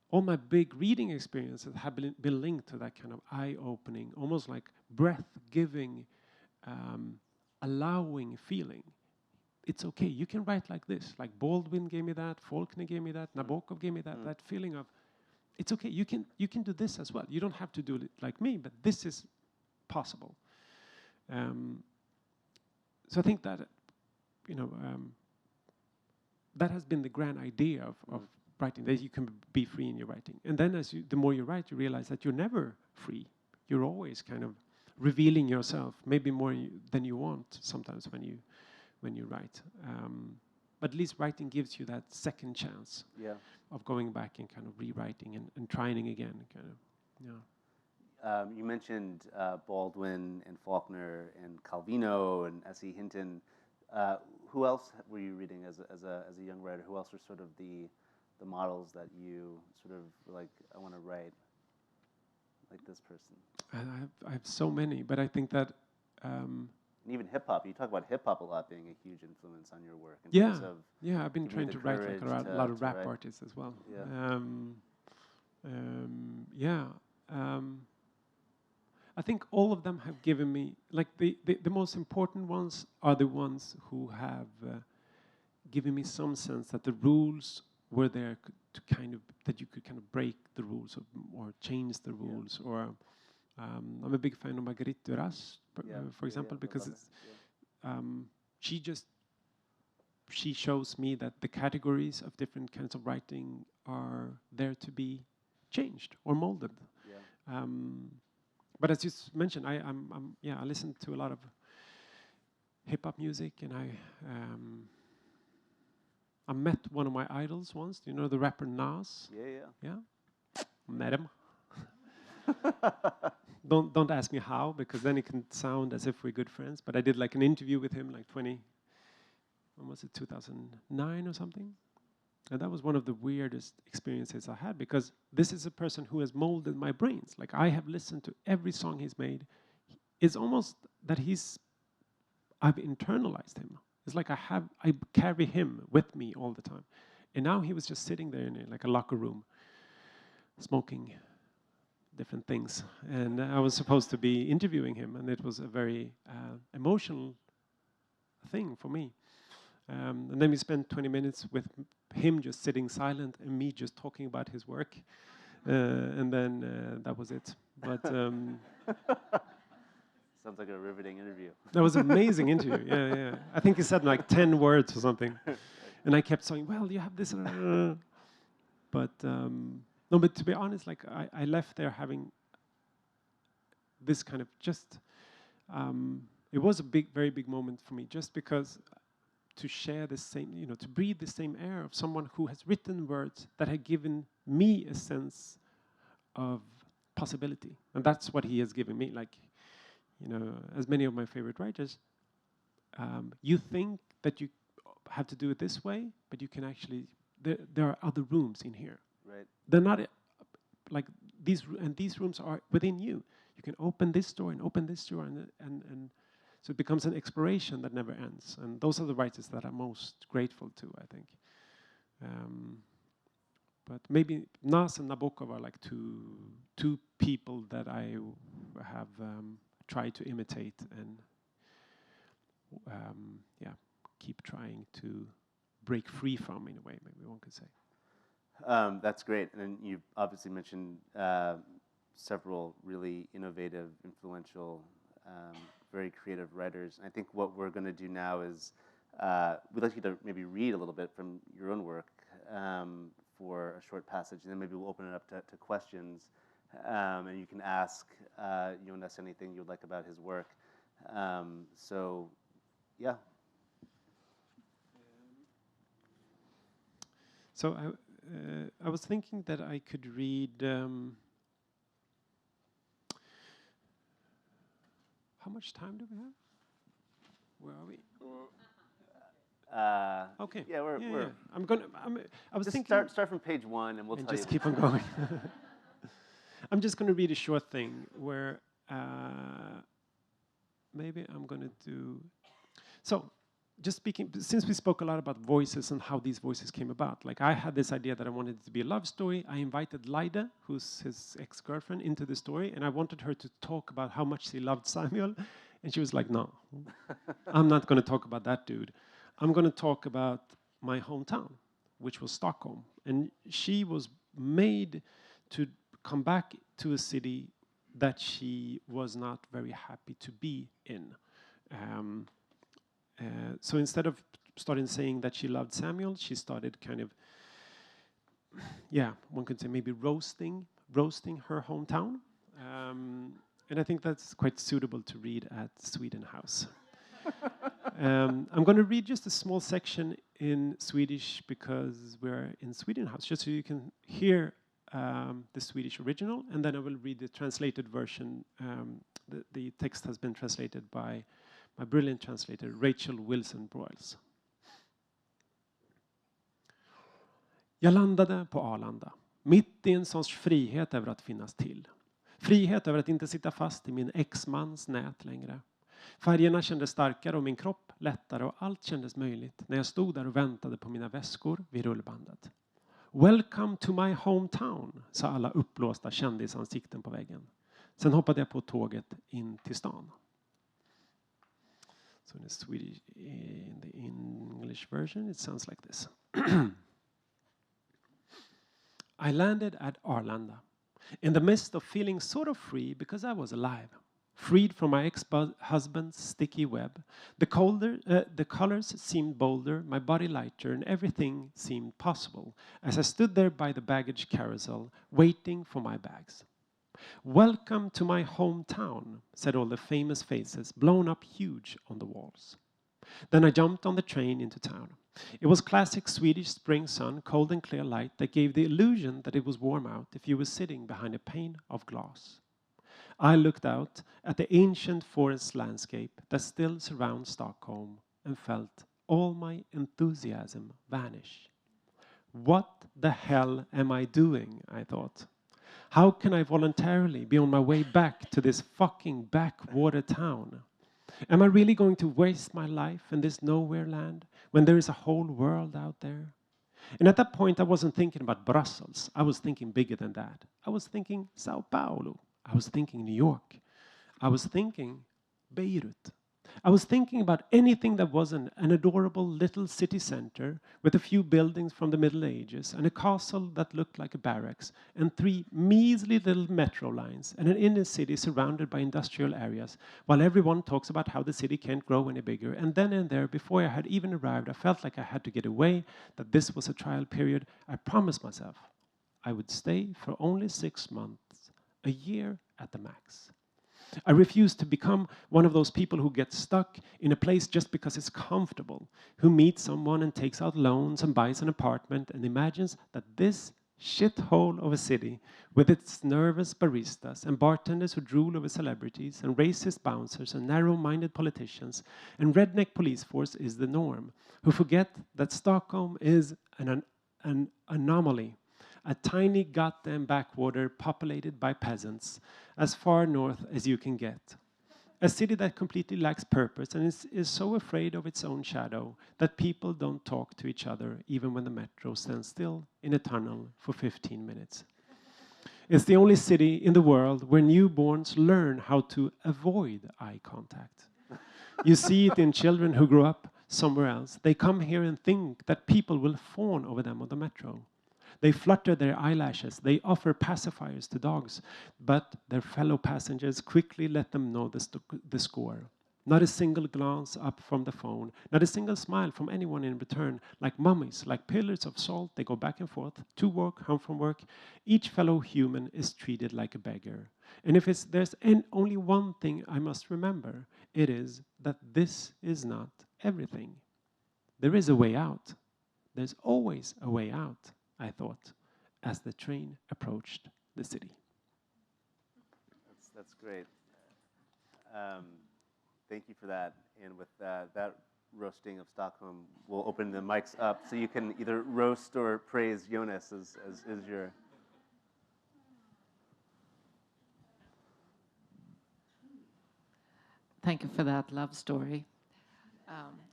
all my big reading experiences have been linked to that kind of eye-opening, almost like breath-giving, allowing feeling. It's okay, you can write like this. Like Baldwin gave me that, Faulkner gave me that, Nabokov gave me that, that feeling of, it's okay, you can do this as well. You don't have to do it like me, but this is possible. So I think that, that has been the grand idea of writing, that you can be free in your writing. And then the more you write, you realize that you're never free. You're always kind of revealing yourself, maybe more than you want sometimes when you write. But at least writing gives you that second chance of going back and kind of rewriting and trying again, kind of. You mentioned Baldwin and Faulkner and Calvino and S.E. Hinton. Who else were you reading as a young writer? Who else were sort of the models that you sort of like, I want to write like this person? I have so many, but I think that... and even hip-hop, you talk about hip-hop a lot being a huge influence on your work. I've been trying to write like a lot of rap artists as well. I think all of them have given me, like the most important ones are the ones who have given me some sense that the rules were there to kind of, that you could kind of break the rules or change the rules. Or I'm a big fan of Marguerite Duras, for example, because it's, she shows me that the categories of different kinds of writing are there to be changed or molded. But as you mentioned, I listen to a lot of hip hop music, and I met one of my idols once. Do you know the rapper Nas? Yeah. Met him. Don't ask me how, because then it can sound as if we're good friends. But I did like an interview with him, like 2009 or something. And that was one of the weirdest experiences I had, because this is a person who has molded my brains. Like, I have listened to every song he's made. It's almost that I've internalized him. It's like I carry him with me all the time. And now he was just sitting there in like a locker room, smoking different things. And I was supposed to be interviewing him, and it was a very emotional thing for me. And then we spent 20 minutes with him just sitting silent and me just talking about his work. And then that was it. But Sounds like a riveting interview. That was an amazing interview. Yeah, yeah. I think he said like 10 words or something. And I kept saying, well, you have this. But no, but to be honest, like I left there having this kind of just, it was a big, very big moment for me, just because to share the same, you know, to breathe the same air of someone who has written words that have given me a sense of possibility. And that's what he has given me. Like, you know, as many of my favorite writers, you think that you have to do it this way, but you can actually, there are other rooms in here. Right. They're not like these, and these rooms are within you. You can open this door and open this door, and so it becomes an exploration that never ends. And those are the writers that I'm most grateful to, I think. But maybe Nas and Nabokov are like two people that I have tried to imitate and yeah, keep trying to break free from, in a way, maybe one could say. That's great. And then you obviously mentioned several really innovative, influential, very creative writers. And I think what we're going to do now is we'd like you to maybe read a little bit from your own work for a short passage, and then maybe we'll open it up to questions. And you can ask Jonas anything you'd like about his work. So, yeah. So I was thinking that I could read. How much time do we have? Where are we? Okay. Yeah, we're I was just thinking. start from page 1, and we'll And tell just you. keep on going. I'm just going to read a short thing where maybe I'm going to do. So, just speaking, since we spoke a lot about voices and how these voices came about, like I had this idea that I wanted it to be a love story. I invited Lyda, who's his ex-girlfriend, into the story, and I wanted her to talk about how much she loved Samuel, and she was like, "No, I'm not going to talk about that dude. I'm going to talk about my hometown, which was Stockholm." And she was made to come back to a city that she was not very happy to be in. So instead of starting saying that she loved Samuel, she started kind of, yeah, one could say maybe roasting her hometown. And I think that's quite suitable to read at Sweden House. I'm going to read just a small section in Swedish because we're in Sweden House, just so you can hear the Swedish original, and then I will read the translated version. The text has been translated by my brilliant translator, Rachel Wilson Broyles. Jag landade på Arlanda, mitt i en sorts frihet över att finnas till. Frihet över att inte sitta fast i min ex-mans nät längre. Färgerna kändes starkare och min kropp lättare och allt kändes möjligt när jag stod där och väntade på mina väskor vid rullbandet. Welcome to my hometown, sa alla uppblåsta kändisansikten på väggen. Sen hoppade jag på tåget in till stan. So in the English version, it sounds like this. I landed at Arlanda, in the midst of feeling sort of free because I was alive. Freed from my ex-husband's sticky web. The colors seemed bolder, my body lighter, and everything seemed possible as I stood there by the baggage carousel, waiting for my bags. Welcome to my hometown, said all the famous faces, blown up huge on the walls. Then I jumped on the train into town. It was classic Swedish spring sun, cold and clear light that gave the illusion that it was warm out if you were sitting behind a pane of glass. I looked out at the ancient forest landscape that still surrounds Stockholm and felt all my enthusiasm vanish. What the hell am I doing, I thought. How can I voluntarily be on my way back to this fucking backwater town? Am I really going to waste my life in this nowhere land when there is a whole world out there? And at that point, I wasn't thinking about Brussels. I was thinking bigger than that. I was thinking Sao Paulo. I was thinking New York. I was thinking Beirut. I was thinking about anything that wasn't an adorable little city center with a few buildings from the Middle Ages and a castle that looked like a barracks and 3 measly little metro lines and an inner city surrounded by industrial areas, while everyone talks about how the city can't grow any bigger. And then and there, before I had even arrived, I felt like I had to get away, that this was a trial period. I promised myself I would stay for only 6 months, a year at the max. I refuse to become one of those people who get stuck in a place just because it's comfortable, who meets someone and takes out loans and buys an apartment and imagines that this shithole of a city, with its nervous baristas and bartenders who drool over celebrities and racist bouncers and narrow-minded politicians and redneck police force is the norm, who forget that Stockholm is an anomaly, a tiny goddamn backwater populated by peasants, as far north as you can get. A city that completely lacks purpose and is so afraid of its own shadow that people don't talk to each other even when the metro stands still in a tunnel for 15 minutes. It's the only city in the world where newborns learn how to avoid eye contact. You see it in children who grow up somewhere else. They come here and think that people will fawn over them on the metro. They flutter their eyelashes, they offer pacifiers to dogs, but their fellow passengers quickly let them know the score. Not a single glance up from the phone, not a single smile from anyone in return. Like mummies, like pillars of salt, they go back and forth, to work, home from work. Each fellow human is treated like a beggar. And if there's only one thing I must remember, it is that this is not everything. There is a way out. There's always a way out, I thought, as the train approached the city. That's great. Thank you for that. And with that roasting of Stockholm, we'll open the mics up so you can either roast or praise Jonas as your... Thank you for that love story.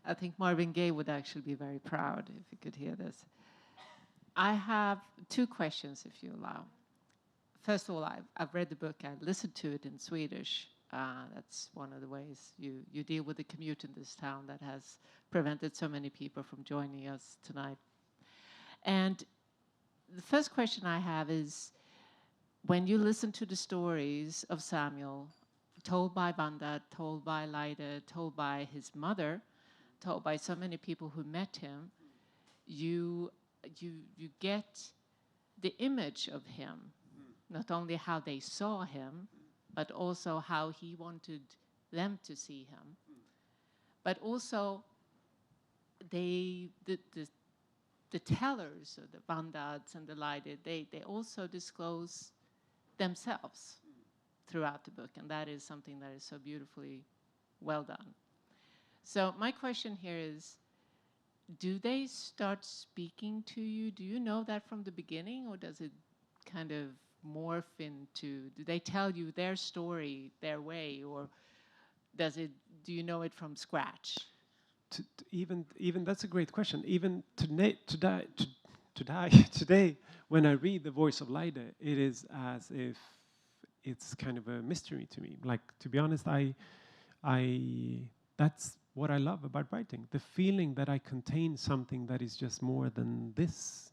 I think Marvin Gaye would actually be very proud if he could hear this. I have 2 questions, if you allow. First of all, I've read the book. I listened to it in Swedish. That's one of the ways you deal with the commute in this town that has prevented so many people from joining us tonight. And the first question I have is, when you listen to the stories of Samuel, told by Vanda, told by Leide, told by his mother, told by so many people who met him, you get the image of him, not only how they saw him, but also how he wanted them to see him. But also, the tellers, the Vandads and the Leide, they also disclose themselves throughout the book, and that is something that is so beautifully well done. So my question here is, do they start speaking to you? Do you know that from the beginning, or does it kind of morph into, do they tell you their story, their way, or do you know it from scratch? Even that's a great question. Even today, when I read The Voice of Leide, it is as if it's kind of a mystery to me. Like, to be honest, that's what I love about writing. The feeling that I contain something that is just more than this.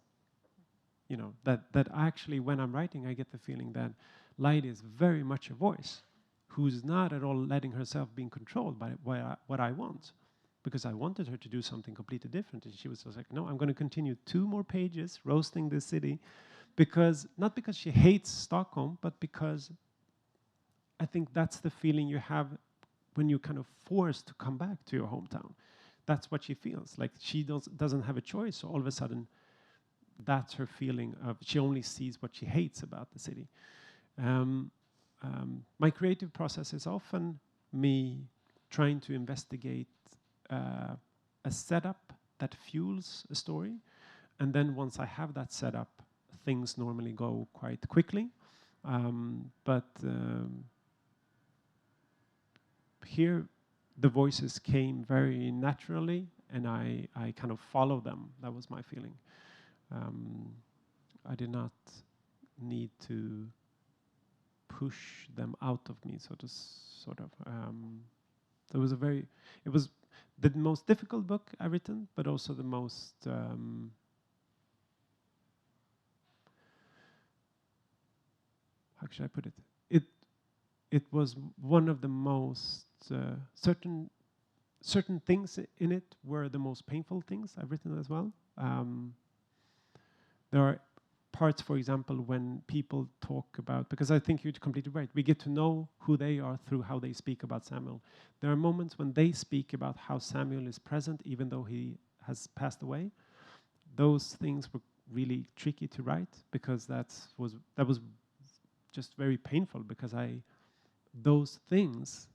You know, that actually when I'm writing, I get the feeling that Leide is very much a voice who's not at all letting herself be controlled by what I want. Because I wanted her to do something completely different. And she was just like, no, I'm going to continue 2 more pages roasting this city. Not because she hates Stockholm, but because I think that's the feeling you have when you're kind of forced to come back to your hometown. That's what she feels. Like she doesn't have a choice. So all of a sudden, that's her feeling of, she only sees what she hates about the city. My creative process is often me trying to investigate a setup that fuels a story. And then once I have that setup, things normally go quite quickly. Here, the voices came very naturally, and I kind of follow them. That was my feeling. I did not need to push them out of me, so to sort of. So it was the most difficult book I've written, but also the most how should I put it? It was one of the most certain things in it were the most painful things I've written as well. There are parts, for example, when people talk about, because I think you're completely right, we get to know who they are through how they speak about Samuel. There are moments when they speak about how Samuel is present even though he has passed away. Those things were really tricky to write because that was just very painful because those things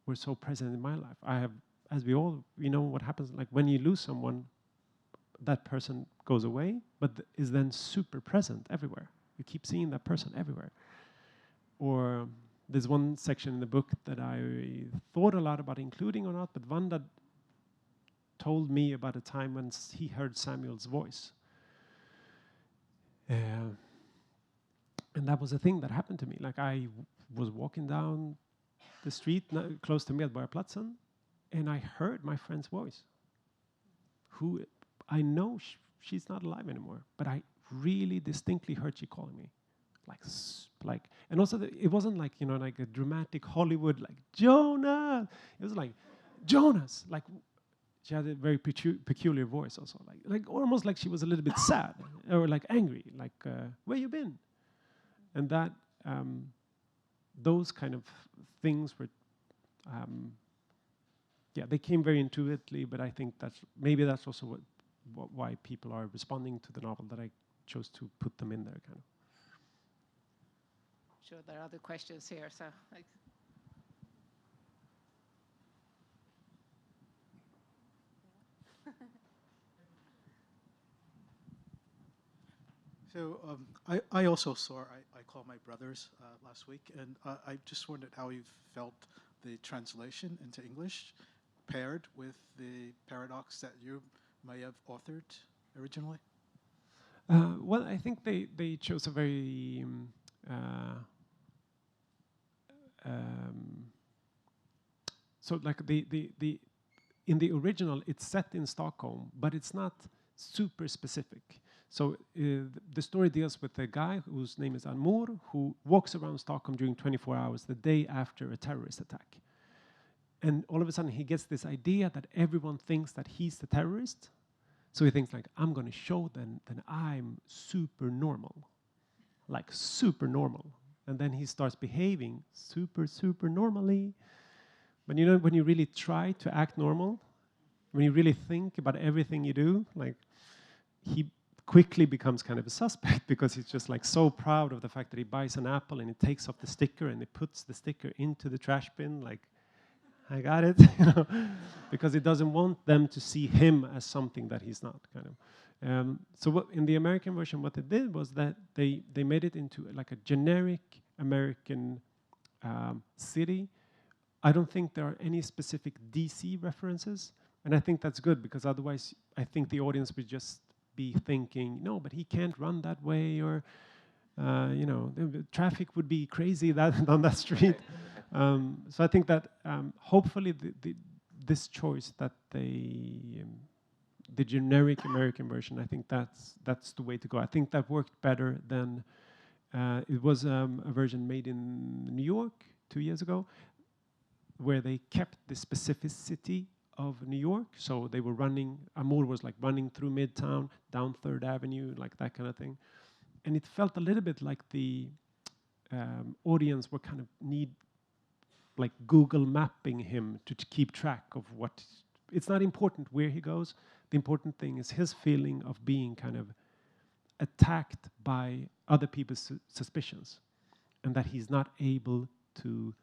were so present in my life. I have, as we all, what happens, like when you lose someone, that person goes away, but is then super present everywhere. You keep seeing that person everywhere. Or there's one section in the book that I thought a lot about including or not, but one that told me about a time when he heard Samuel's voice. And that was a thing that happened to me. Like I was walking down the street close to Medborgarplatsen, and I heard my friend's voice, who I know she's not alive anymore, but I really distinctly heard she calling me, like, and also it wasn't like like a dramatic Hollywood like Jonas. It was like Jonas, like she had a very peculiar voice also, like almost like she was a little bit sad or like angry, like where you been, and that those kind of things were. They came very intuitively, but I think maybe that's also why people are responding to the novel, that I chose to put them in there, kind of. Sure, there are other questions here, so. So I also saw, I called my brothers last week, and I just wondered how you felt the translation into English paired with the paradox that you may have authored originally. Well, I think they chose a very so like the in the original it's set in Stockholm, but it's not super specific. So the story deals with a guy whose name is Amor, who walks around Stockholm during 24 hours the day after a terrorist attack. And all of a sudden he gets this idea that everyone thinks that he's the terrorist. So he thinks like, I'm going to show them that I'm super normal. Like super normal. And then he starts behaving super normally. But when you really try to act normal, when you really think about everything you do, like he quickly becomes kind of a suspect because he's just like so proud of the fact that he buys an apple and he takes off the sticker and he puts the sticker into the trash bin, like, I got it, because he doesn't want them to see him as something that he's not, kind of. So in the American version, what they did was that they made it into like a generic American city. I don't think there are any specific DC references, and I think that's good because otherwise I think the audience would just be thinking, no, but he can't run that way, or the traffic would be crazy on that street. So I think that hopefully this choice that the generic American version, I think that's the way to go. I think that worked better than it was a version made in New York 2 years ago, where they kept the specificity of New York. So they were Amor was like running through Midtown, down 3rd Avenue, like that kind of thing. And it felt a little bit like the audience were kind of like Google mapping him to keep track of what. It's not important where he goes. The important thing is his feeling of being kind of attacked by other people's suspicions, and that he's not able to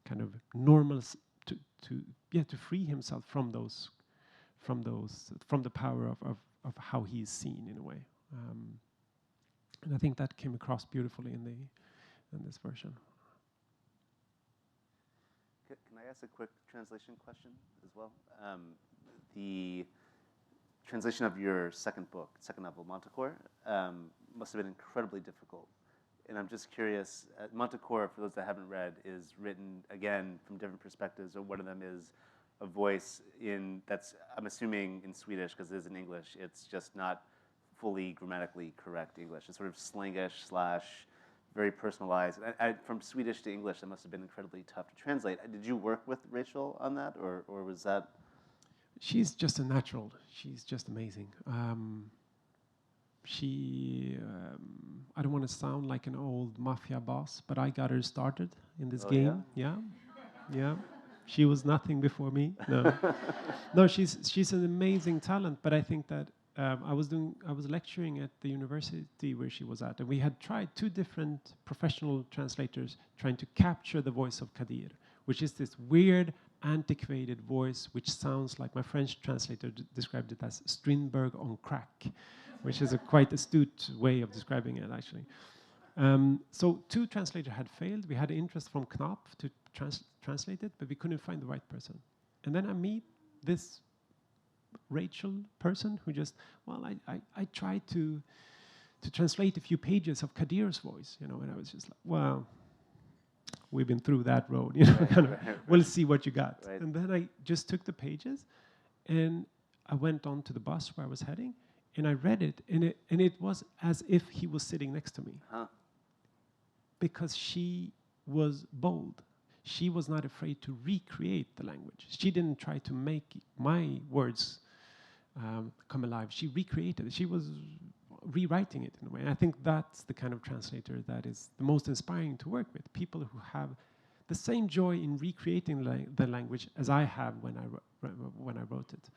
kind of to free himself from the power of how he's seen in a way. And I think that came across beautifully in this version. Can I ask a quick translation question as well? The translation of your second book, second novel, Manticore, must have been incredibly difficult. And I'm just curious, Manticore, for those that haven't read, is written, again, from different perspectives. Or one of them is a voice that's, I'm assuming, in Swedish, because it is in English. It's just not fully grammatically correct English. It's sort of slangish / very personalized. From Swedish to English, that must have been incredibly tough to translate. Did you work with Rachel on that, or was that? She's just a natural. She's just amazing. I don't want to sound like an old mafia boss, but I got her started in this game. Yeah. She was nothing before me. No, no. She's an amazing talent. But I think that I was lecturing at the university where she was at, and we had tried 2 different professional translators trying to capture the voice of Kadir, which is this weird, antiquated voice which sounds like, my French translator described it as Strindberg on crack, which is a quite astute way of describing it, actually. So 2 translators had failed. We had interest from Knopf to translate it, but we couldn't find the right person. And then I meet this Rachel person who just, I tried to translate a few pages of Kadir's voice, and I was just like, well, we've been through that road, we'll see what you got. Right. And then I just took the pages, and I went on to the bus where I was heading, and I read it, and it was as if he was sitting next to me. Huh. Because she was bold. She was not afraid to recreate the language. She didn't try to make my words come alive. She recreated it. She was rewriting it in a way. And I think that's the kind of translator that is the most inspiring to work with. People who have the same joy in recreating the language as I have when I wrote it.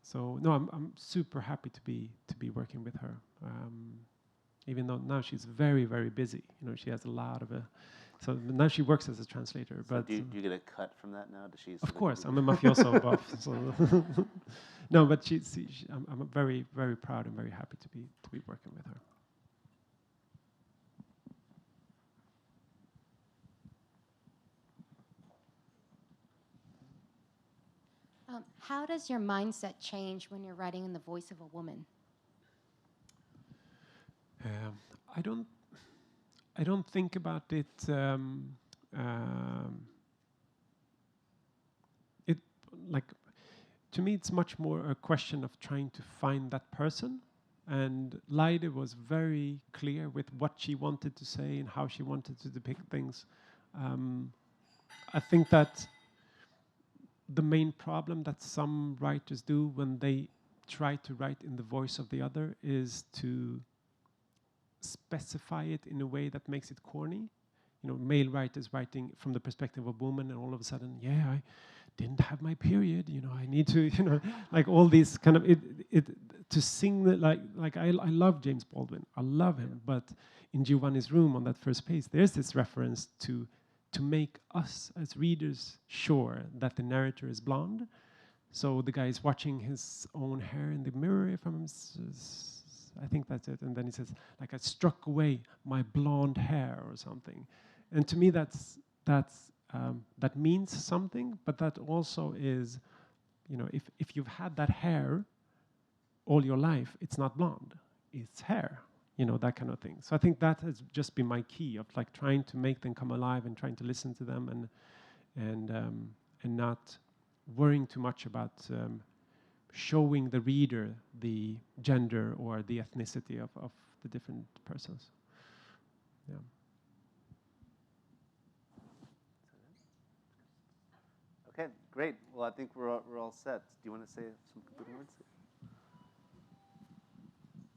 So no, I'm super happy to be working with her. Even though now she's very, very busy. She has a lot of so now she works as a translator. So but do you get a cut from that now? Does she? Of course, I'm a mafioso buff. So no, but I'm very, very proud and very happy to be working with her. How does your mindset change when you're writing in the voice of a woman? I don't think about it. To me, it's much more a question of trying to find that person. And Leide was very clear with what she wanted to say and how she wanted to depict things. I think that the main problem that some writers do when they try to write in the voice of the other is to specify it in a way that makes it corny. Male writers writing from the perspective of a woman, and all of a sudden, I didn't have my period. I need to, like all these kind of to sing like I love James Baldwin. I love him, but in Giovanni's room on that first page, there's this reference to make us as readers sure that the narrator is blonde. So the guy is watching his own hair in the mirror, if I think that's it. And then he says, like, I struck away my blonde hair or something. And to me, that means something, but that also is, if you've had that hair all your life, it's not blonde, it's hair, that kind of thing. So I think that has just been my key of like trying to make them come alive and trying to listen to them and not worrying too much about showing the reader the gender or the ethnicity of the different persons. Yeah. Okay, great. Well, I think we're all set. Do you want to say some concluding words?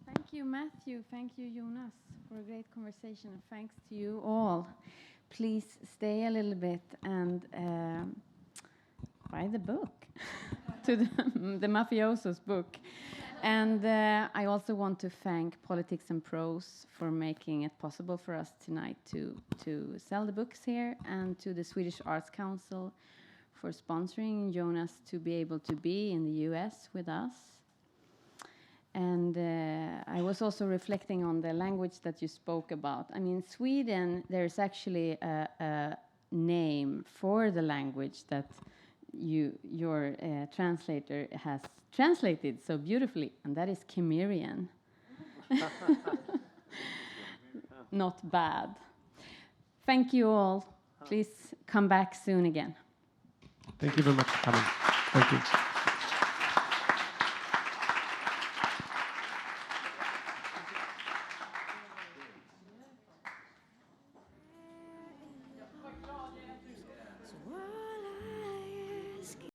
Thank you, Matthew. Thank you, Jonas, for a great conversation. And thanks to you all. Please stay a little bit and buy the book, to the Mafioso's book. And I also want to thank Politics and Prose for making it possible for us tonight to sell the books here, and to the Swedish Arts Council for sponsoring Jonas to be able to be in the US with us. And I was also reflecting on the language that you spoke about. I mean, Sweden, there's actually a name for the language that your translator has translated so beautifully, and that is Khemirian. not bad. Thank you all. Please come back soon again. Thank you very much for coming. Thank you.